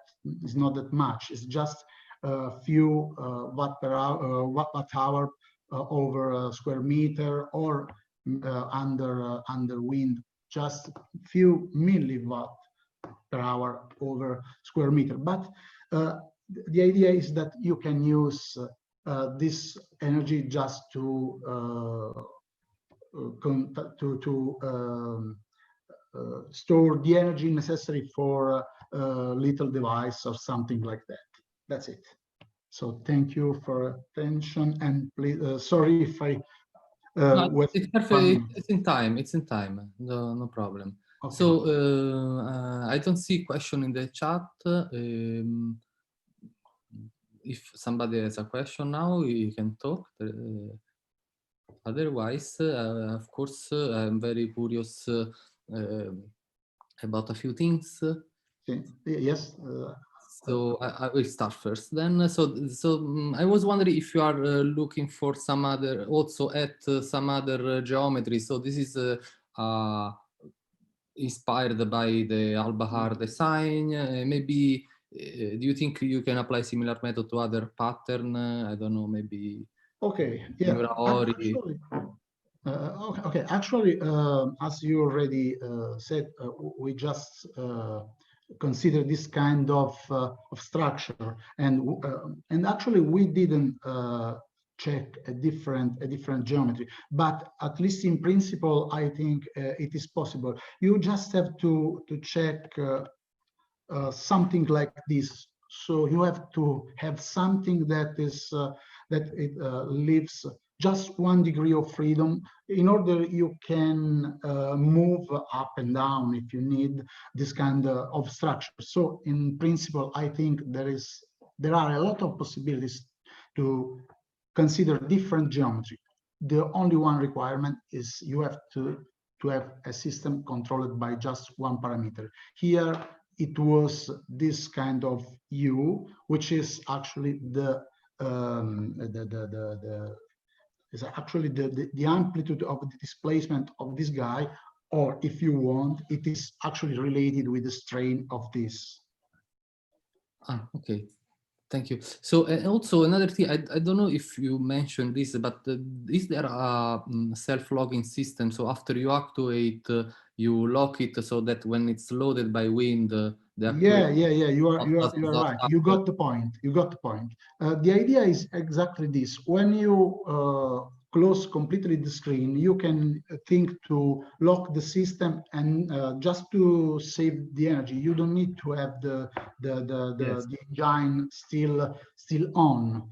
much. It's just a few watt hour over a square meter, or under wind, just a few milliwatt per hour over square meter. But the idea is that you can use this energy just to store the energy necessary for a little device or something like that. That's it. So thank you for attention, and please, sorry if I no, it's perfect. It's in time. It's in time. No problem. Okay. So I don't see question in the chat. If somebody has a question now, you can talk. Otherwise, of course, I'm very curious about a few things. Yes. So I will start first then. So I was wondering if you are looking for some other, also at some other geometry. So this is inspired by the Al-Bahar design. Maybe, do you think you can apply similar method to other pattern? I don't know, maybe. Okay, yeah. Actually, as you already said, we just consider this kind of structure, and actually we didn't check a different geometry, but at least in principle, I think it is possible. You just have to check something like this. So you have to have something that is leaves just 1 degree of freedom in order you can move up and down if you need this kind of structure. So in principle, I think there are a lot of possibilities to consider different geometry. The only one requirement is you have to have a system controlled by just one parameter. Here it was this kind of U, which is actually the amplitude of the displacement of this guy, or if you want, it is actually related with the strain of this. Okay. Thank you. So also another thing, I don't know if you mentioned this, but is there a self-logging system? So after you actuate, you lock it so that when it's loaded by wind, yeah, you are right. You got the point. The idea is exactly this. When you close completely the screen, you can think to lock the system and just to save the energy. You don't need to have the engine still on.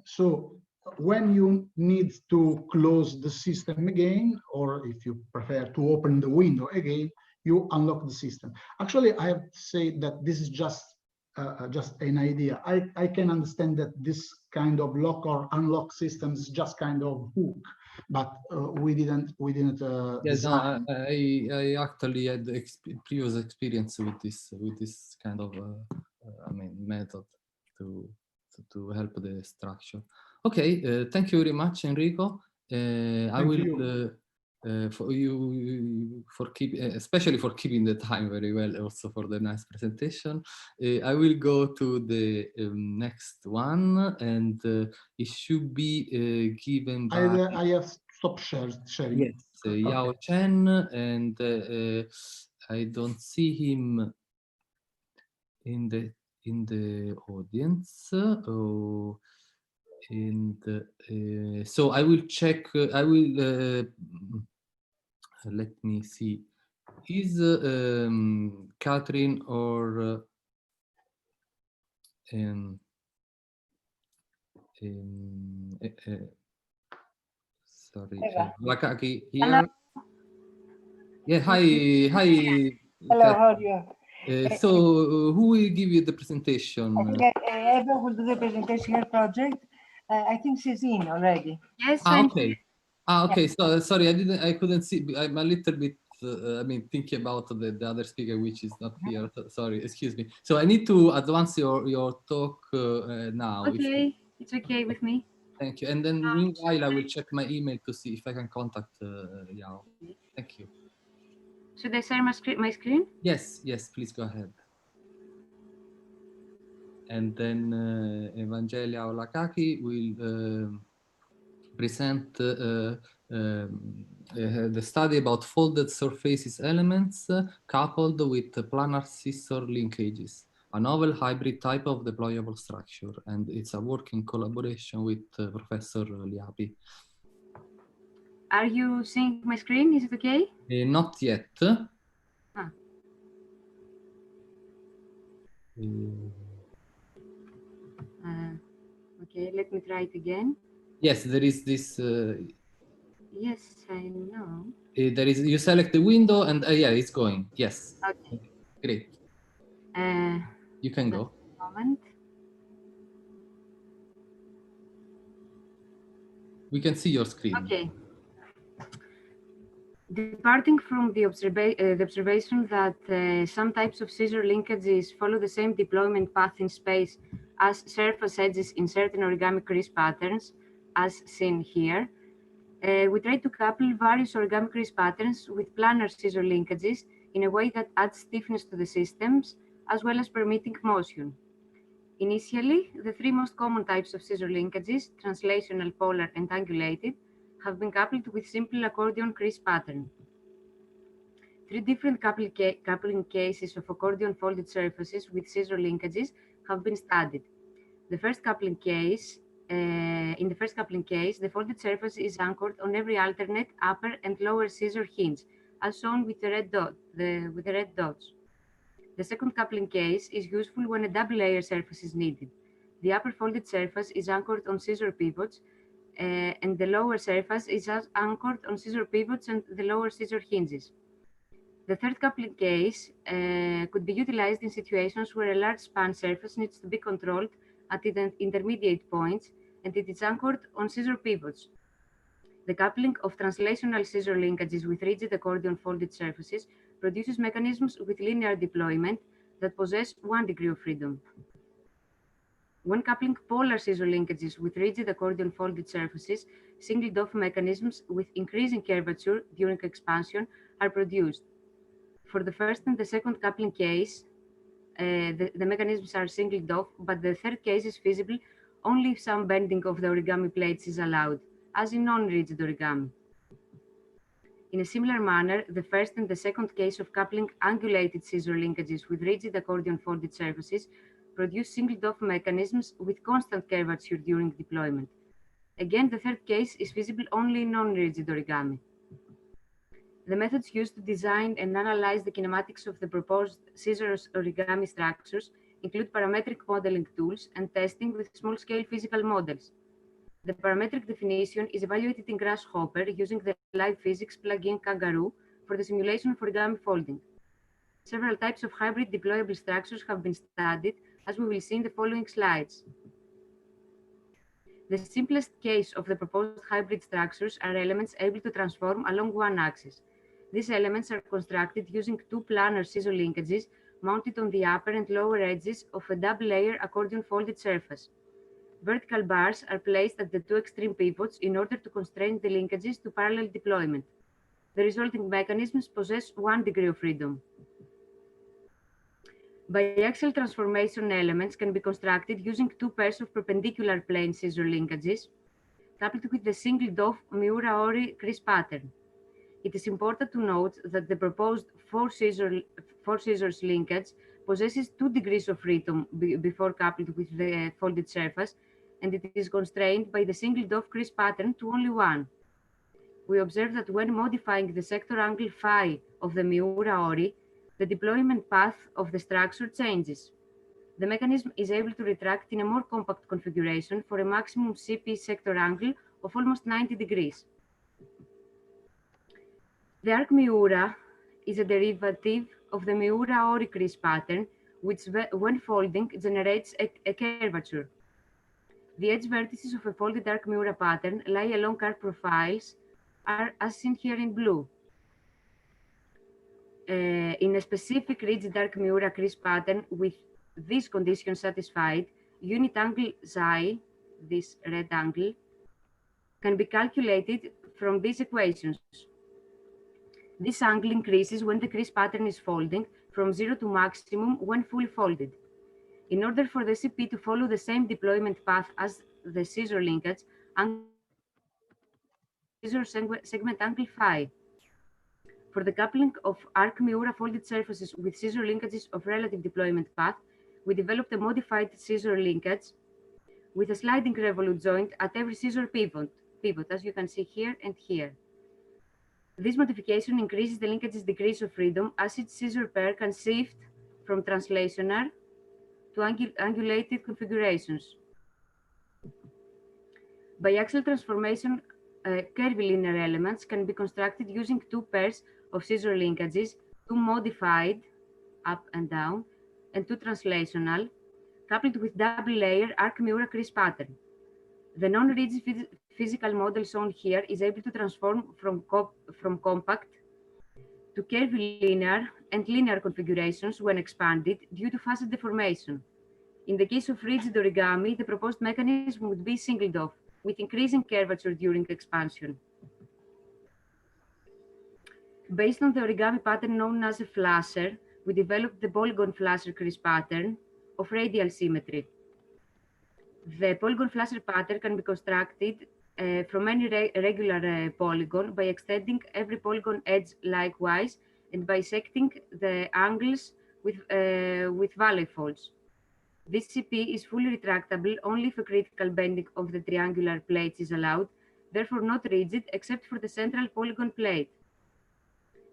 So when you need to close the system again, or if you prefer to open the window again, you unlock the system. Actually, I have to say that this is just an idea. I can understand that this kind of lock or unlock systems is just kind of hook, but we didn't. Yes, no, I actually had previous experience with this kind of method to help the structure. Okay, thank you very much, Enrico. I will. Especially for keeping the time very well, also for the nice presentation. I will go to the next one, and it should be given by... I have stopped sharing. Yes, Yao Chen, and I don't see him in the audience. Oh, And so I will check, let me see, is Catherine or sorry, Lakaki here? Yeah, hi. Hello, how are you? So who will give you the presentation? I think Eva will do the presentation her project. I think she's in already. Yes. Okay. Okay. So sorry, I couldn't see. I'm a little bit. I mean, thinking about the other speaker, which is not here. Sorry, excuse me. So I need to advance your talk now. Okay, it's okay with me. Thank you. And then meanwhile, I will check my email to see if I can contact Yao. Thank you. Should I share my screen? Yes, yes, please go ahead. And then Evangelia Olakaki will present the study about folded surfaces elements coupled with planar scissor linkages, a novel hybrid type of deployable structure. And it's a work in collaboration with Professor Liapi. Are you seeing my screen? Is it okay? Not yet. Okay, let me try it again. Yes, there is this. Yes, I know. There is. You select the window, and yeah, it's going. Yes. Okay. Great. You can go. Moment. We can see your screen. Okay. Departing from the observation that some types of scissor linkages follow the same deployment path in space as surface edges in certain origami crease patterns, as seen here, we try to couple various origami crease patterns with planar scissor linkages in a way that adds stiffness to the systems, as well as permitting motion. Initially, the three most common types of scissor linkages, translational, polar, and angulated, have been coupled with simple accordion crease pattern. Three different coupling cases of accordion folded surfaces with scissor linkages have been studied. In the first coupling case, the folded surface is anchored on every alternate upper and lower scissor hinge, as shown with the red dots. The second coupling case is useful when a double layer surface is needed. The upper folded surface is anchored on scissor pivots, and the lower surface is anchored on scissor pivots and the lower scissor hinges. The third coupling case could be utilized in situations where a large span surface needs to be controlled at the intermediate points, and it is anchored on scissor pivots. The coupling of translational scissor linkages with rigid accordion folded surfaces produces mechanisms with linear deployment that possess 1 degree of freedom. When coupling polar scissor linkages with rigid accordion folded surfaces, singled off mechanisms with increasing curvature during expansion are produced. For the first and the second coupling case, the mechanisms are singled off, but the third case is feasible only if some bending of the origami plates is allowed, as in non-rigid origami. In a similar manner, the first and the second case of coupling angulated scissor linkages with rigid accordion folded surfaces produce singled off mechanisms with constant curvature during deployment. Again, the third case is feasible only in non-rigid origami. The methods used to design and analyze the kinematics of the proposed scissor origami structures include parametric modeling tools and testing with small-scale physical models. The parametric definition is evaluated in Grasshopper using the live physics plugin Kangaroo for the simulation of origami folding. Several types of hybrid deployable structures have been studied, as we will see in the following slides. The simplest case of the proposed hybrid structures are elements able to transform along one axis. These elements are constructed using two planar scissor linkages mounted on the upper and lower edges of a double-layer accordion folded surface. Vertical bars are placed at the two extreme pivots in order to constrain the linkages to parallel deployment. The resulting mechanisms possess 1 degree of freedom. Biaxial transformation elements can be constructed using two pairs of perpendicular plane scissor linkages coupled with the singled-off Miura-Ori crease pattern. It is important to note that the proposed four scissors linkage possesses 2 degrees of freedom before coupled with the folded surface, and it is constrained by the single dove crease pattern to only one. We observe that when modifying the sector angle phi of the Miura ori, the deployment path of the structure changes. The mechanism is able to retract in a more compact configuration for a maximum CP sector angle of almost 90 degrees. The arc Miura is a derivative of the Miura ori crease pattern, which when folding generates a curvature. The edge vertices of a folded arc Miura pattern lie along arc profiles, as seen here in blue. In a specific rigid arc Miura crease pattern with these conditions satisfied, unit angle xi, this red angle, can be calculated from these equations. This angle increases when the crease pattern is folding from 0 to maximum when fully folded. In order for the CP to follow the same deployment path as the scissor linkage, scissor segment angle phi. For the coupling of arc Miura folded surfaces with scissor linkages of relative deployment path, we developed a modified scissor linkage with a sliding revolute joint at every scissor pivot, as you can see here and here. This modification increases the linkage's degrees of freedom as each scissor pair can shift from translational to angulated configurations. Biaxial transformation curvilinear elements can be constructed using two pairs of scissor linkages, two modified up and down, and two translational, coupled with double-layer arc Miura crease pattern. The non-rigid physical model shown here is able to transform from compact to curvilinear and linear configurations when expanded due to facet deformation. In the case of rigid origami, the proposed mechanism would be single dove, with increasing curvature during expansion. Based on the origami pattern known as a flasher, we developed the polygon flasher crease pattern of radial symmetry. The polygon flasher pattern can be constructed from any regular polygon by extending every polygon edge likewise and bisecting the angles with valley folds. This CP is fully retractable only if a critical bending of the triangular plates is allowed, therefore not rigid except for the central polygon plate.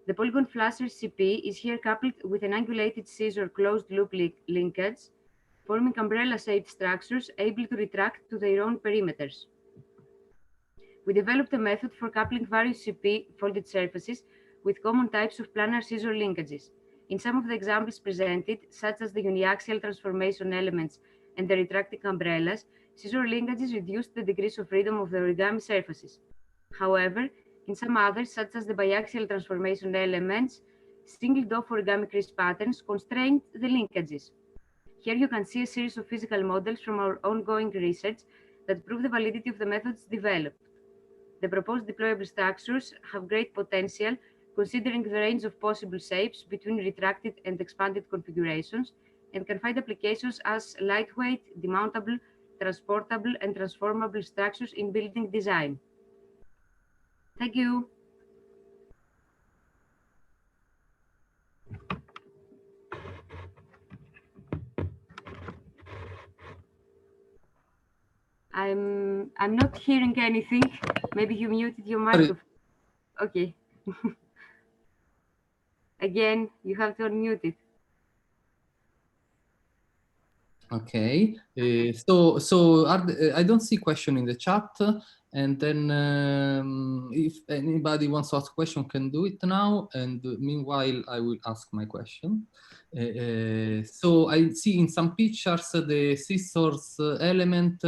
The polygon flasher CP is here coupled with an angulated scissor closed loop linkage, forming umbrella-shaped structures able to retract to their own perimeters. We developed a method for coupling various CP folded surfaces with common types of planar scissor linkages. In some of the examples presented, such as the uniaxial transformation elements and the retracting umbrellas, scissor linkages reduced the degrees of freedom of the origami surfaces. However, in some others, such as the biaxial transformation elements, single dove origami crease patterns constrained the linkages. Here you can see a series of physical models from our ongoing research that prove the validity of the methods developed. The proposed deployable structures have great potential considering the range of possible shapes between retracted and expanded configurations, and can find applications as lightweight, demountable, transportable, and transformable structures in building design. Thank you. I'm not hearing anything. Maybe you muted your microphone. Okay. Again, you have to unmute it. Okay. I don't see question in the chat. And then if anybody wants to ask a question, can do it now. And meanwhile, I will ask my question. So I see in some pictures the scissors element,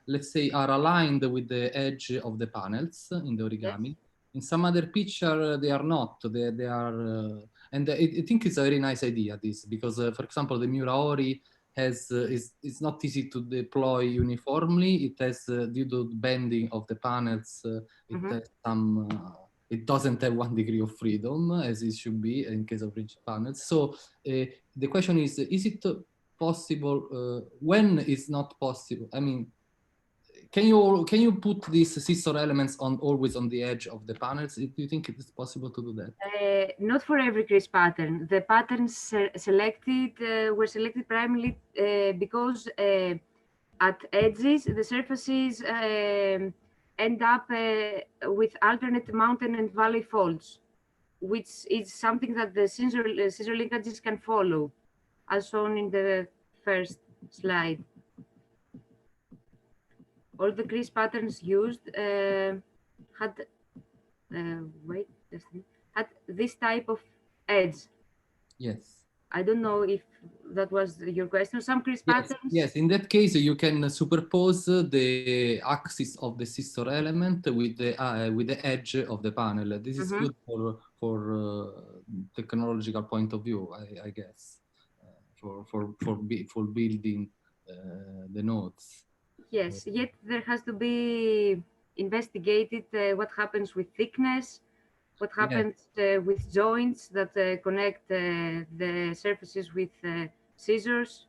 let's say, are aligned with the edge of the panels in the origami. Yes. In some other picture, they are not. They are, and I think it's a very nice idea, this, because, for example, the Miura ori it's not easy to deploy uniformly. It has, due to bending of the panels, has some, it doesn't have 1 degree of freedom as it should be in case of rigid panels. So the question is it possible, when it's not possible? I mean, can you put these scissor elements always on the edge of the panels? Do you think it is possible to do that? Not for every crease pattern. The patterns selected were selected primarily because at edges, the surfaces end up with alternate mountain and valley folds, which is something that the scissor linkages can follow, as shown in the first slide. All the crease patterns used had this type of edge. Yes. I don't know if that was your question. Some crease patterns. Yes, in that case, you can superpose the axis of the scissor element with the edge of the panel. This is good for technological point of view, I guess, for building the nodes. Yes, yet there has to be investigated what happens with thickness, what happens with joints that connect the surfaces with scissors.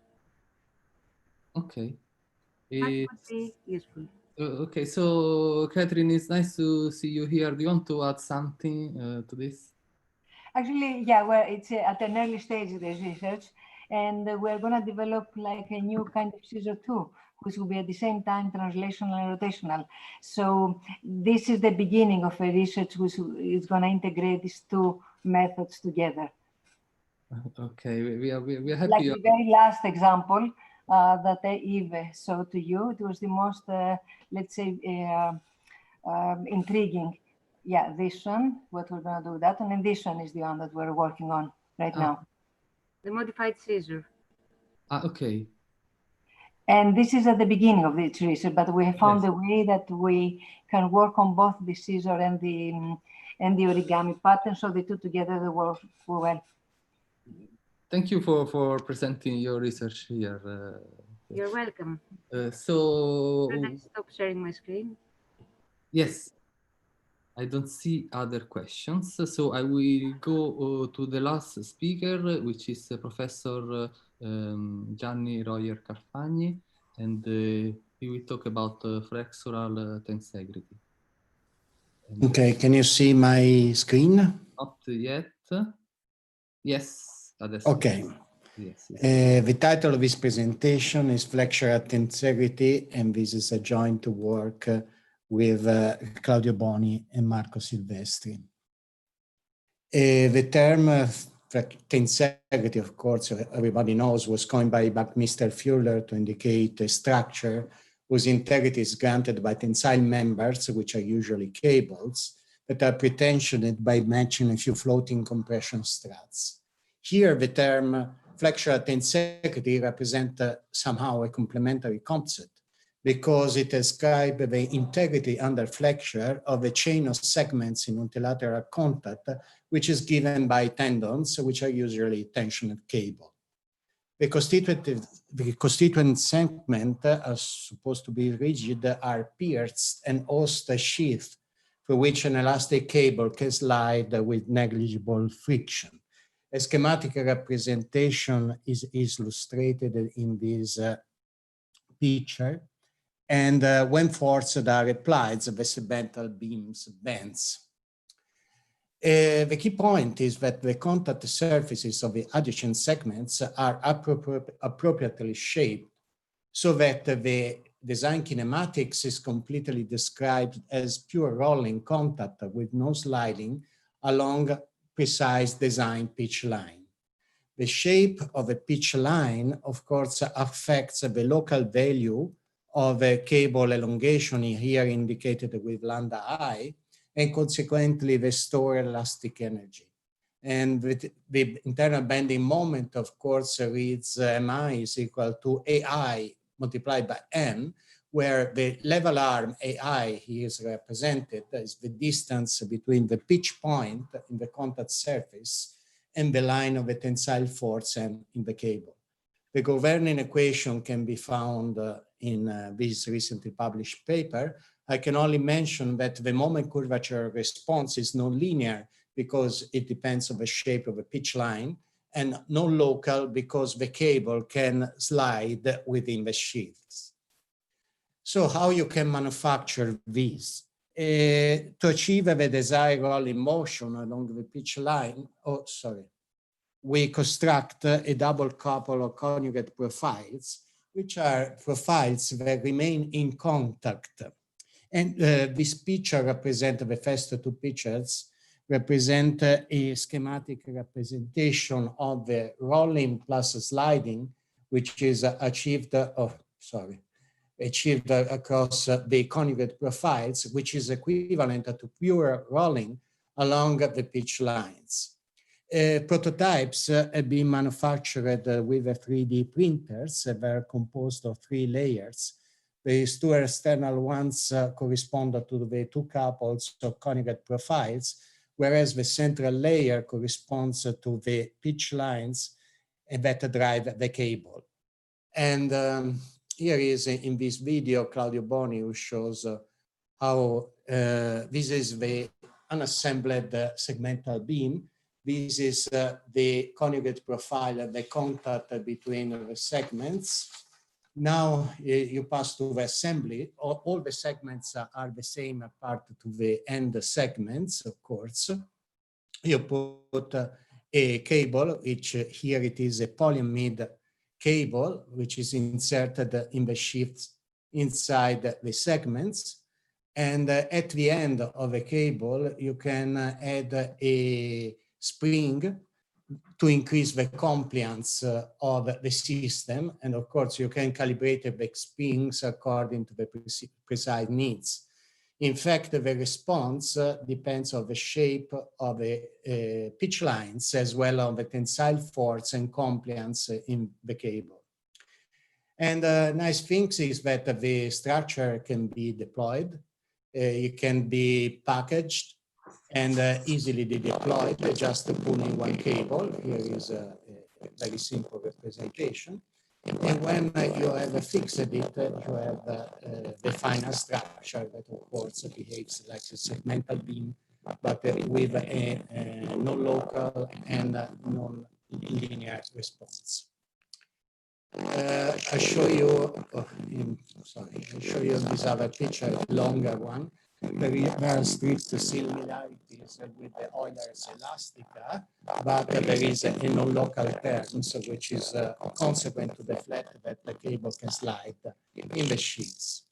Okay. That would be useful. Okay, so Catherine, it's nice to see you here. Do you want to add something to this? Actually, yeah, well, it's at an early stage of this research, and we're going to develop like a new kind of scissor too, which will be at the same time translational and rotational. So this is the beginning of a research which is going to integrate these two methods together. Okay, we are happy. Like the very last example that Yves showed to you, it was the most, let's say, intriguing. Yeah, this one, what we're going to do with that, and then this one is the one that we're working on right now. The modified scissor. Okay. And this is at the beginning of this research, but we have found a way that we can work on both the scissor and the origami pattern, so the two together they work well. Thank you for presenting your research here. You're welcome. So, should I stop sharing my screen? Yes. I don't see other questions, so I will go to the last speaker, which is Professor Gianni Royer Carfagni, and he will talk about flexural tensegrity. Okay, can you see my screen? Not yet. Yes. Okay. Yes. The title of this presentation is Flexural Tensegrity, and this is a joint work with Claudio Boni and Marco Silvestri. The term tensegrity, of course, everybody knows, was coined by Buckminster Fuller to indicate a structure whose integrity is granted by tensile members, which are usually cables, that are pretensioned by matching a few floating compression struts. Here, the term flexural tensegrity represents somehow a complementary concept, because it describes the integrity under flexure of a chain of segments in multilateral contact, which is given by tendons, which are usually tensioned cable. The constituent segments are supposed to be rigid, are pierced and host a sheath through which an elastic cable can slide with negligible friction. A schematic representation is illustrated in this picture. And when forces are applied, the segmental beams bends. The key point is that the contact surfaces of the adjacent segments are appropriately shaped so that the design kinematics is completely described as pure rolling contact with no sliding along precise design pitch line. The shape of a pitch line, of course, affects the local value of a cable elongation here indicated with lambda I, and consequently the stored elastic energy. And the internal bending moment, of course, reads MI is equal to AI multiplied by M, where the level arm AI here is represented as the distance between the pitch point in the contact surface and the line of the tensile force in the cable. The governing equation can be found in this recently published paper. I can only mention that the moment curvature response is non-linear because it depends on the shape of the pitch line, and non-local because the cable can slide within the sheaths. So how you can manufacture these? To achieve the desired rolling motion along the pitch line, we construct a double couple of conjugate profiles which are profiles that remain in contact. And this picture represents, the first two pictures represent a schematic representation of the rolling plus sliding, which is achieved across the conjugate profiles, which is equivalent to pure rolling along the pitch lines. Prototypes have been manufactured with 3D printers that are composed of 3 layers. These 2 external ones correspond to the 2 couples of conjugate profiles, whereas the central layer corresponds to the pitch lines that drive the cable. And here is in this video, Claudio Boni, who shows how this is the unassembled segmental beam. This is the conjugate profile, the contact between the segments. Now you pass to the assembly. All the segments are the same apart to the end segments, of course. You put a cable, which here it is a polyamide cable, which is inserted in the shafts inside the segments. And at the end of the cable, you can add a spring to increase the compliance of the system. And of course, you can calibrate the springs according to the precise needs. In fact, the response depends on the shape of the pitch lines as well as the tensile force and compliance in the cable. And nice thing is that the structure can be deployed. It can be packaged and easily deployed by just pulling one cable. Here is a very simple representation. And when you have fixed it, you have the final structure that, of course, behaves like a segmental beam, but with a non-local and non-linear response. I'll show you, I'll show you this other picture, a longer one. There are strict similarities with the Euler's elastica, but there is a non-local terms, which is consequent to the fact that the cable can slide in the sheets.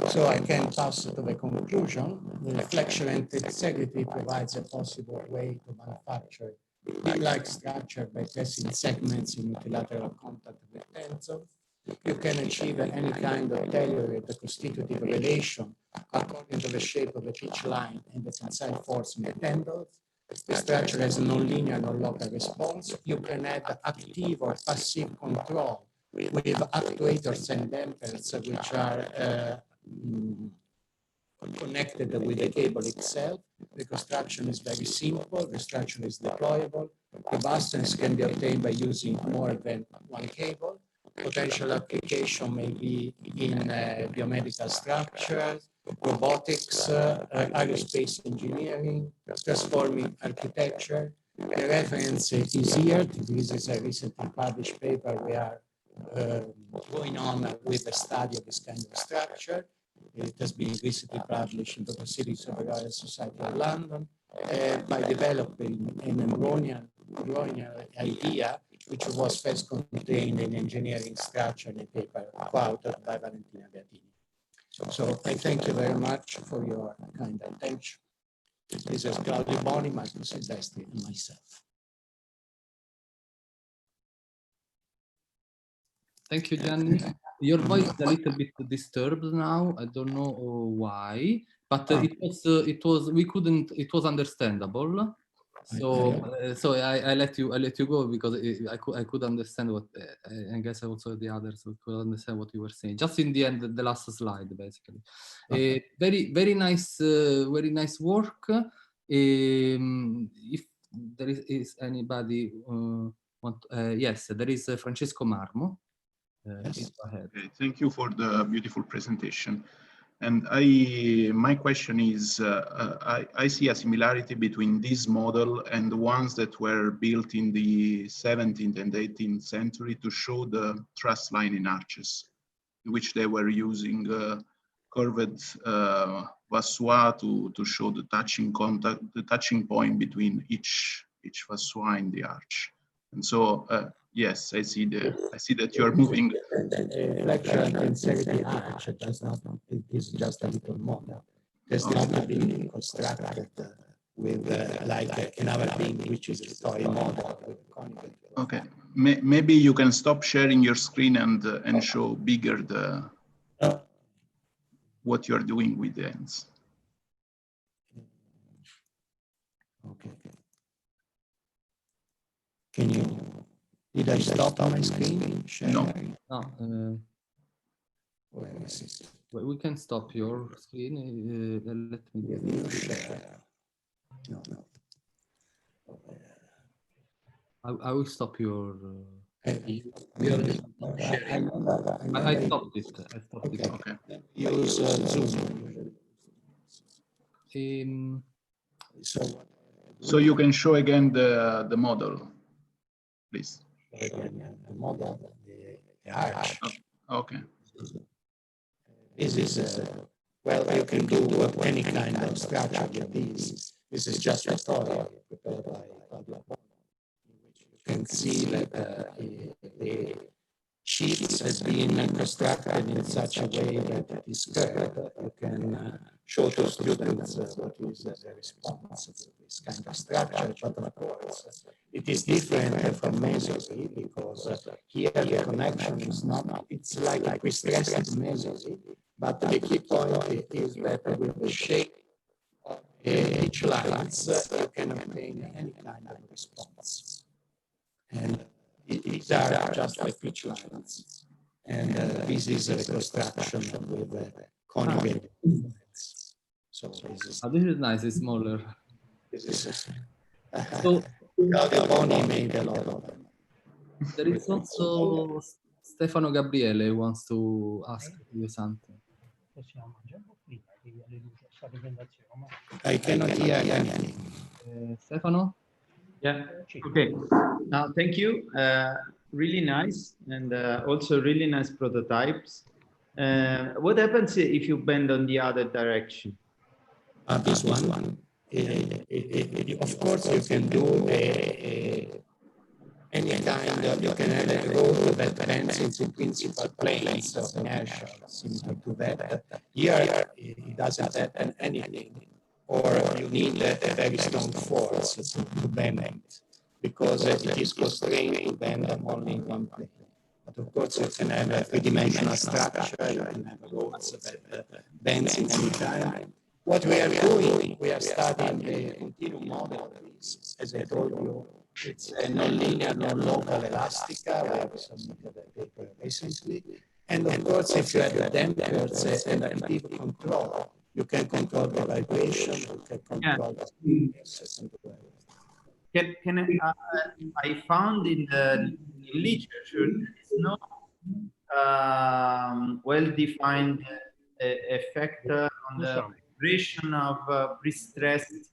So I can pass to the conclusion. The flexure integrity provides a possible way to manufacture beam-like structure by testing segments in multilateral contact with tensors. You can achieve any kind of tailored constitutive relation according to the shape of the pitch line and the tensile force in the tendons. The structure has a non-linear, non-local response. You can add active or passive control with actuators and dampers, which are connected with the cable itself. The construction is very simple. The structure is deployable. Robustness can be obtained by using more than one cable. Potential application may be in biomedical structures, robotics, aerospace engineering, transforming architecture. The reference is here. This is a recently published paper. We are going on with the study of this kind of structure. It has been recently published in the Proceedings of the Royal Society of London by developing an embryonic idea, which was first contained in engineering structure in a paper co-authored by Valentina Beatini. So I thank you very much for your kind attention. This is Claudio Boni, Marco Silvestri, and myself. Thank you, Gianni. Your voice is a little bit disturbed now. I don't know why, but it was understandable. So I let you go because I could understand what I guess also the others could understand what you were saying. Just in the end, the last slide, basically. Okay. Very nice work. If there is anybody yes, there is Francesco Marmo. Yes. Okay, thank you for the beautiful presentation. And my question is, I see a similarity between this model and the ones that were built in the 17th and 18th century to show the truss line in arches, in which they were using curved vassois to show the touching point between each vassois in the arch. And so, Yes, I see that you are moving. The reflection intensity arch does not, it is just a little model. It's not been constructed with like another beam, which is a story model. Okay, maybe you can stop sharing your screen and show bigger the what you are doing with the ends. Okay. Can you? Did I stop on my screen? No. No. We can stop your screen. Let me share. No. I will stop your. I stopped it. Okay. Use Zoom. So you can show again the model, please. The model, the arch. Okay. This is well, you can do any kind of structure with these. This is just a tutorial prepared by Pavilion. You can see that the sheets has been constructed in such a way that it is curved. You can show to students what is the response to this kind of structure, but of course it is different from masonry because here the connection is not, it's like a pre-stressed masonry, but the key point is that with the shape of each lines you can obtain any kind of response. And these are just like pitch lines. And this is a reconstruction with conjugate movements. So this is nice, it's smaller. This is so Claudio Boni made a lot of them. There is also Stefano Gabriele who wants to ask you something. I cannot hear anything. Stefano? Yeah, okay. Thank you. Really nice, and also really nice prototypes. What happens if you bend on the other direction? This one. Of course, you can do any kind of, you can have a road that bends into principal planes of inertia, similar to that. Here, it doesn't happen anything. Or you need a very strong force to bend it, because it is constrained to bend them only in one plane. But of course, you can have a three-dimensional structure, you can have roads that bends in any time. What we are doing, we are studying the continuum model of this. As I told you, it's a non-linear, non-local elastica. We have submitted a paper recently. And of course, if you have the dampers and active control, you can control the vibration, you can control the I found in the literature there is no well-defined effect on the vibration of pre-stressed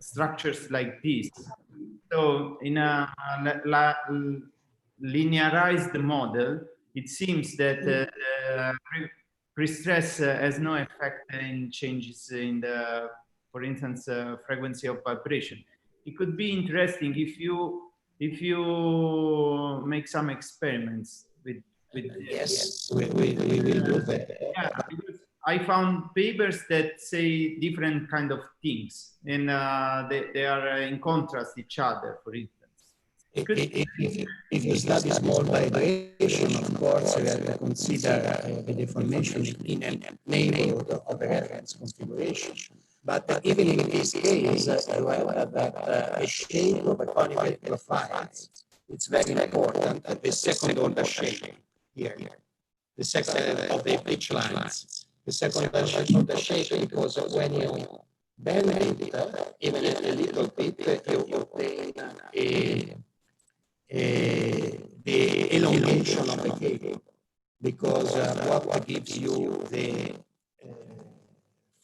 structures like this. So in a linearized model, it seems that pre-stress has no effect in changes in the, for instance, frequency of vibration. It could be interesting if you make some experiments with yes, we will do that. Yeah, because I found papers that say different kind of things, and they are in contrast each other. For instance, if you study small vibration, of course, you have to consider the deformation in a neighborhood of the reference configuration. But even in this case, you have that a shape of a conjugate profiles. It's very important that the second order shape here, the second of the pitch lines, the second of the shape, because when you bend it, even a little bit, you obtain the elongation of the cable, because what gives you the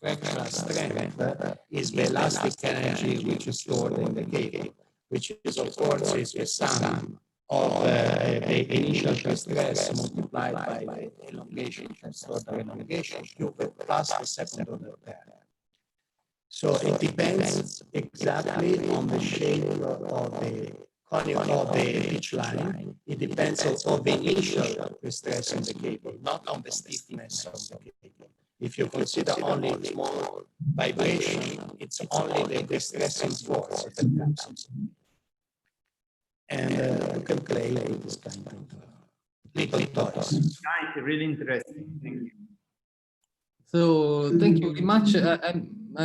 fractional strength is the elastic energy which is stored in the cable, which is of course is the sum of the initial stress multiplied by the elongation, stored elongation cube plus the second order pair. So it depends exactly on the shape of the conical of the pitch line. It depends also on the initial stress on the cable, not on the stiffness of the cable. If you consider only small vibration, it's only the stressing force that comes. And you can play with this kind of little toys. Nice, really interesting. Thank you. So thank you very much. I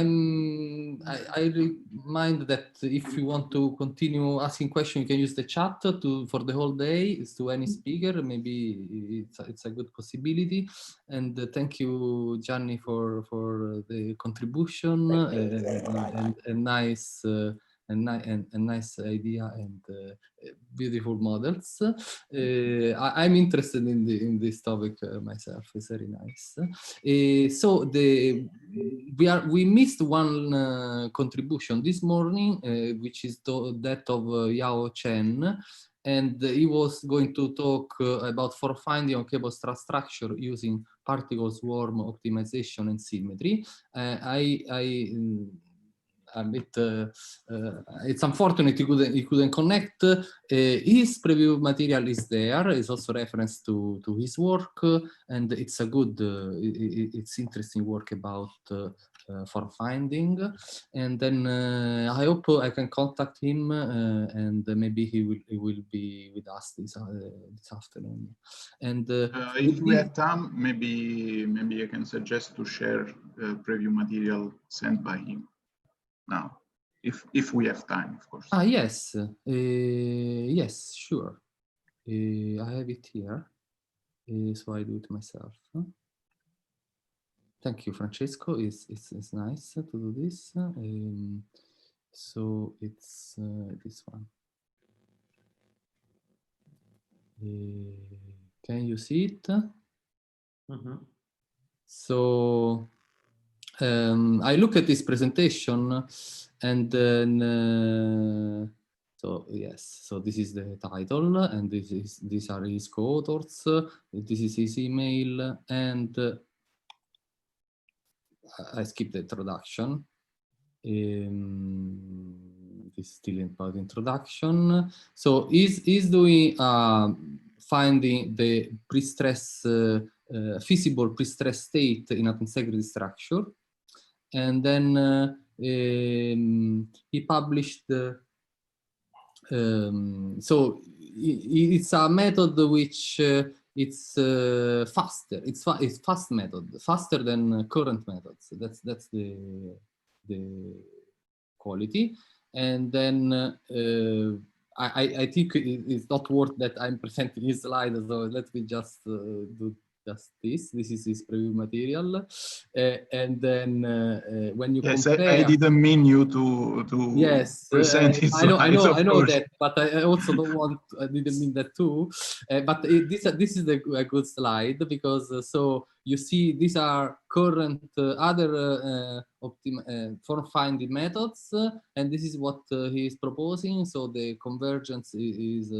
remind that if you want to continue asking questions, you can use the chat for the whole day. It's to any speaker. Maybe it's a good possibility. And thank you, Gianni, for the contribution and nice. And nice idea and beautiful models. I'm interested in this topic myself. It's very nice. So we missed one contribution this morning, which is that of Yao Chen, and he was going to talk about for finding on cable strut structure using particle swarm optimization and symmetry. It's unfortunate he couldn't connect. His preview material is there. It's also reference to his work, and it's a good, it's interesting work about for finding. And then I hope I can contact him, and maybe he will be with us this afternoon. And if we have time, maybe I can suggest to share preview material sent by him now, if we have time, of course. Yes, yes, sure. I have it here, so I do it myself. Thank you, Francesco. It's nice to do this. So it's this one. Can you see it? Mm-hmm. So I look at this presentation, and then so yes, so this is the title, and these are his co-authors. This is his email, and I skipped the introduction. This is still about introduction. So he's doing finding the pre-stress feasible pre-stress state in an integrity structure. And then he published so it's a method which it's faster. It's fast method, faster than current methods. That's the quality. And then I think it's not worth that I'm presenting his slide. So let me just do just this. This is his preview material, and then when you compare, I didn't mean you to present his I know course. that, but I also don't want. I didn't mean that too. But this is a good slide, because so you see these are current other form finding methods, and this is what he is proposing. So the convergence is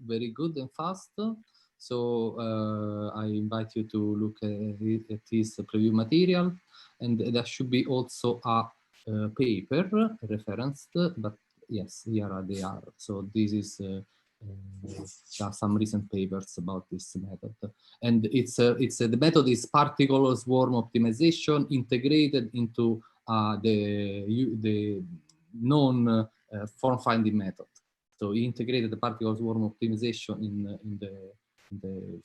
very good and fast. So I invite you to look at his preview material, and there should be also a paper referenced, but yes, here they are. So this is there are some recent papers about this method, and the method is particle swarm optimization integrated into the known form finding method. So he integrated the particle swarm optimization in the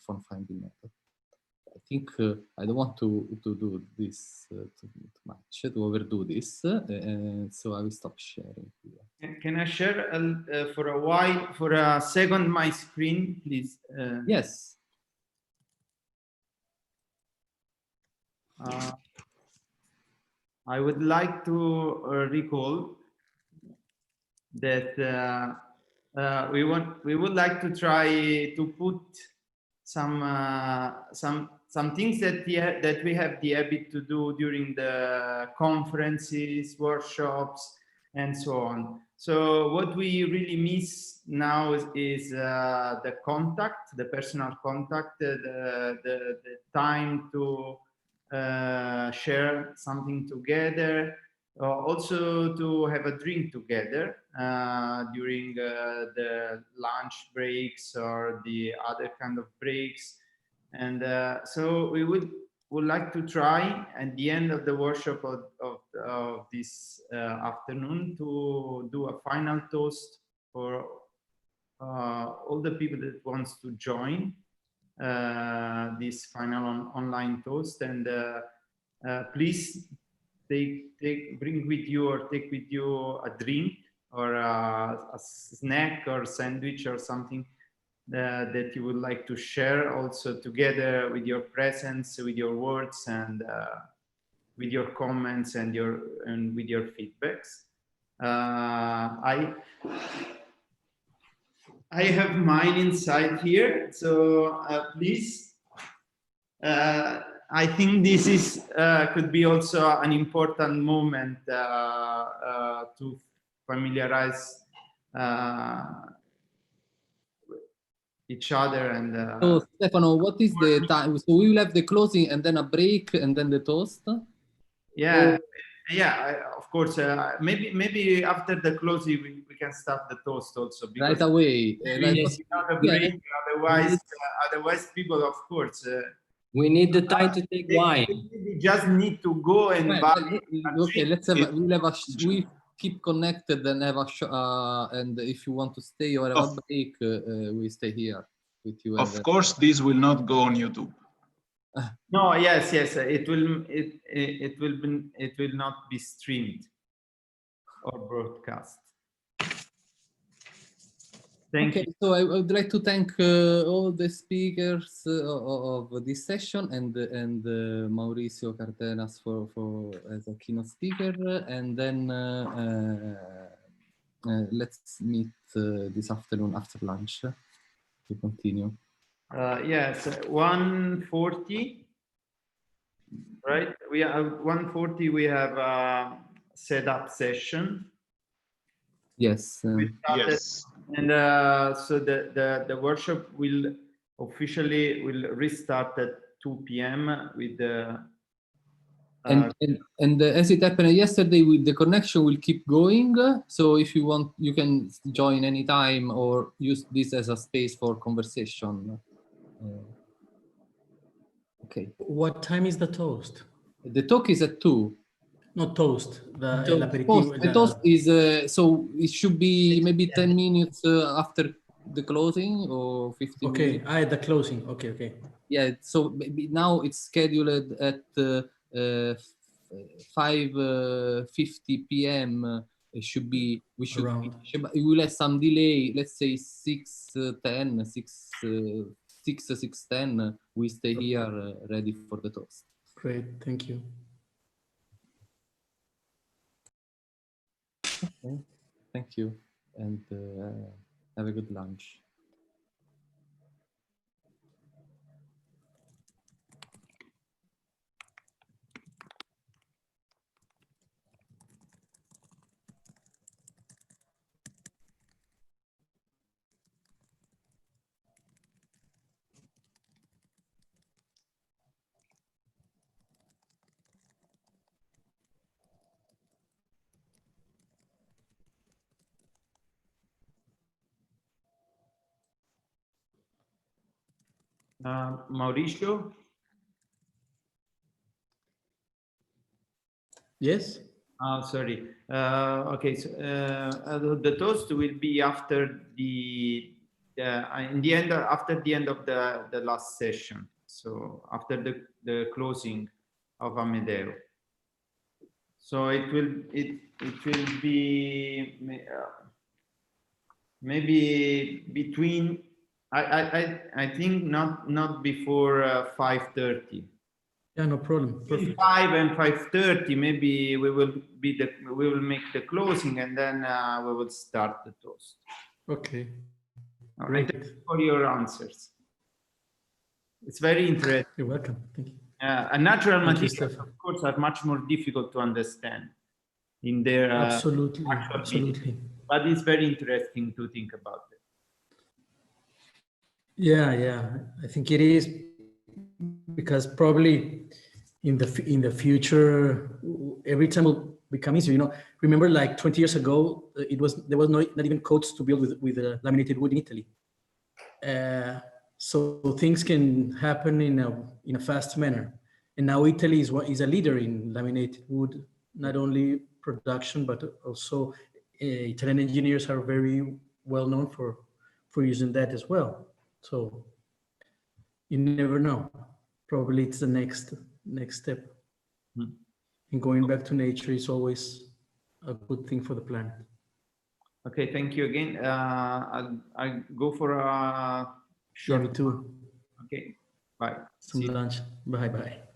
form finding method. I think I don't want to do this too much, to overdo this, so I will stop sharing here. Can I share for a second my screen, please? Yes. I would like to recall that we would like to try to put some things that we have the habit to do during the conferences, workshops, and so on. So what we really miss now is the contact, the personal contact, the time to share something together, also to have a drink together during the lunch breaks or the other kind of breaks. And so we would like to try at the end of the workshop of this afternoon to do a final toast for all the people that wants to join this final online toast. And please bring with you or take with you a drink or a snack or sandwich or something that you would like to share also together with your presence, with your words, and with your comments and with your feedbacks. I have mine inside here, so please. I think this is could be also an important moment to familiarize each other. And so Stefano, what is the time? So we will have the closing and then a break and then the toast. Yeah, of course. Maybe after the closing we can start the toast also. Right away. Without a break, otherwise people, of course. We need the time to take wine. We just need to go and buy. Okay, we keep connected and have a and if you want to stay or have a break, we stay here with you. Of course, this will not go on YouTube. No, yes, it will not be streamed or broadcast. Thank you. So I would like to thank all the speakers of this session and Mauricio Cardenas for as a keynote speaker, and then let's meet this afternoon after lunch to continue. Yes, 1:40, right? We have 1:40. We have a setup session. Yes. Yes. And so the workshop will officially restart at 2 p.m. with the. And as it happened yesterday, the connection will keep going. So if you want, you can join anytime or use this as a space for conversation. Okay. What time is the toast? The talk is at 2. Not toast. The toast is so it should be maybe 10 minutes after the closing or 15 minutes. Okay, the closing. Okay. Yeah, so maybe now it's scheduled at 5:50 p.m. It should be. We will have some delay. Let's say 6:10, 6:10. We stay here ready for the toast. Great, thank you. Okay. Thank you, and have a good lunch. Mauricio? Yes? Oh, sorry. Okay, so the toast will be after the after the end of the last session. So after the closing of Amedeo. So it will be maybe between. I think not before 5:30. Yeah, no problem. Between 5 and 5:30, maybe we will make the closing, and then we will start the toast. Okay. All right. Thank you for your answers. It's very interesting. You're welcome. Thank you. And natural materials, of course, are much more difficult to understand in their absolutely. But it's very interesting to think about it. Yeah, I think it is, because probably in the future, every time become easier. You know, remember like 20 years ago, there was not even codes to build with laminated wood in Italy. So things can happen in a fast manner. And now Italy is a leader in laminated wood, not only production, but also Italian engineers are very well known for using that as well. So you never know. Probably it's the next step. And going back to nature is always a good thing for the planet. Okay, thank you again. I'll go for a short. Yeah, me too. Okay, bye. Some lunch. Bye bye.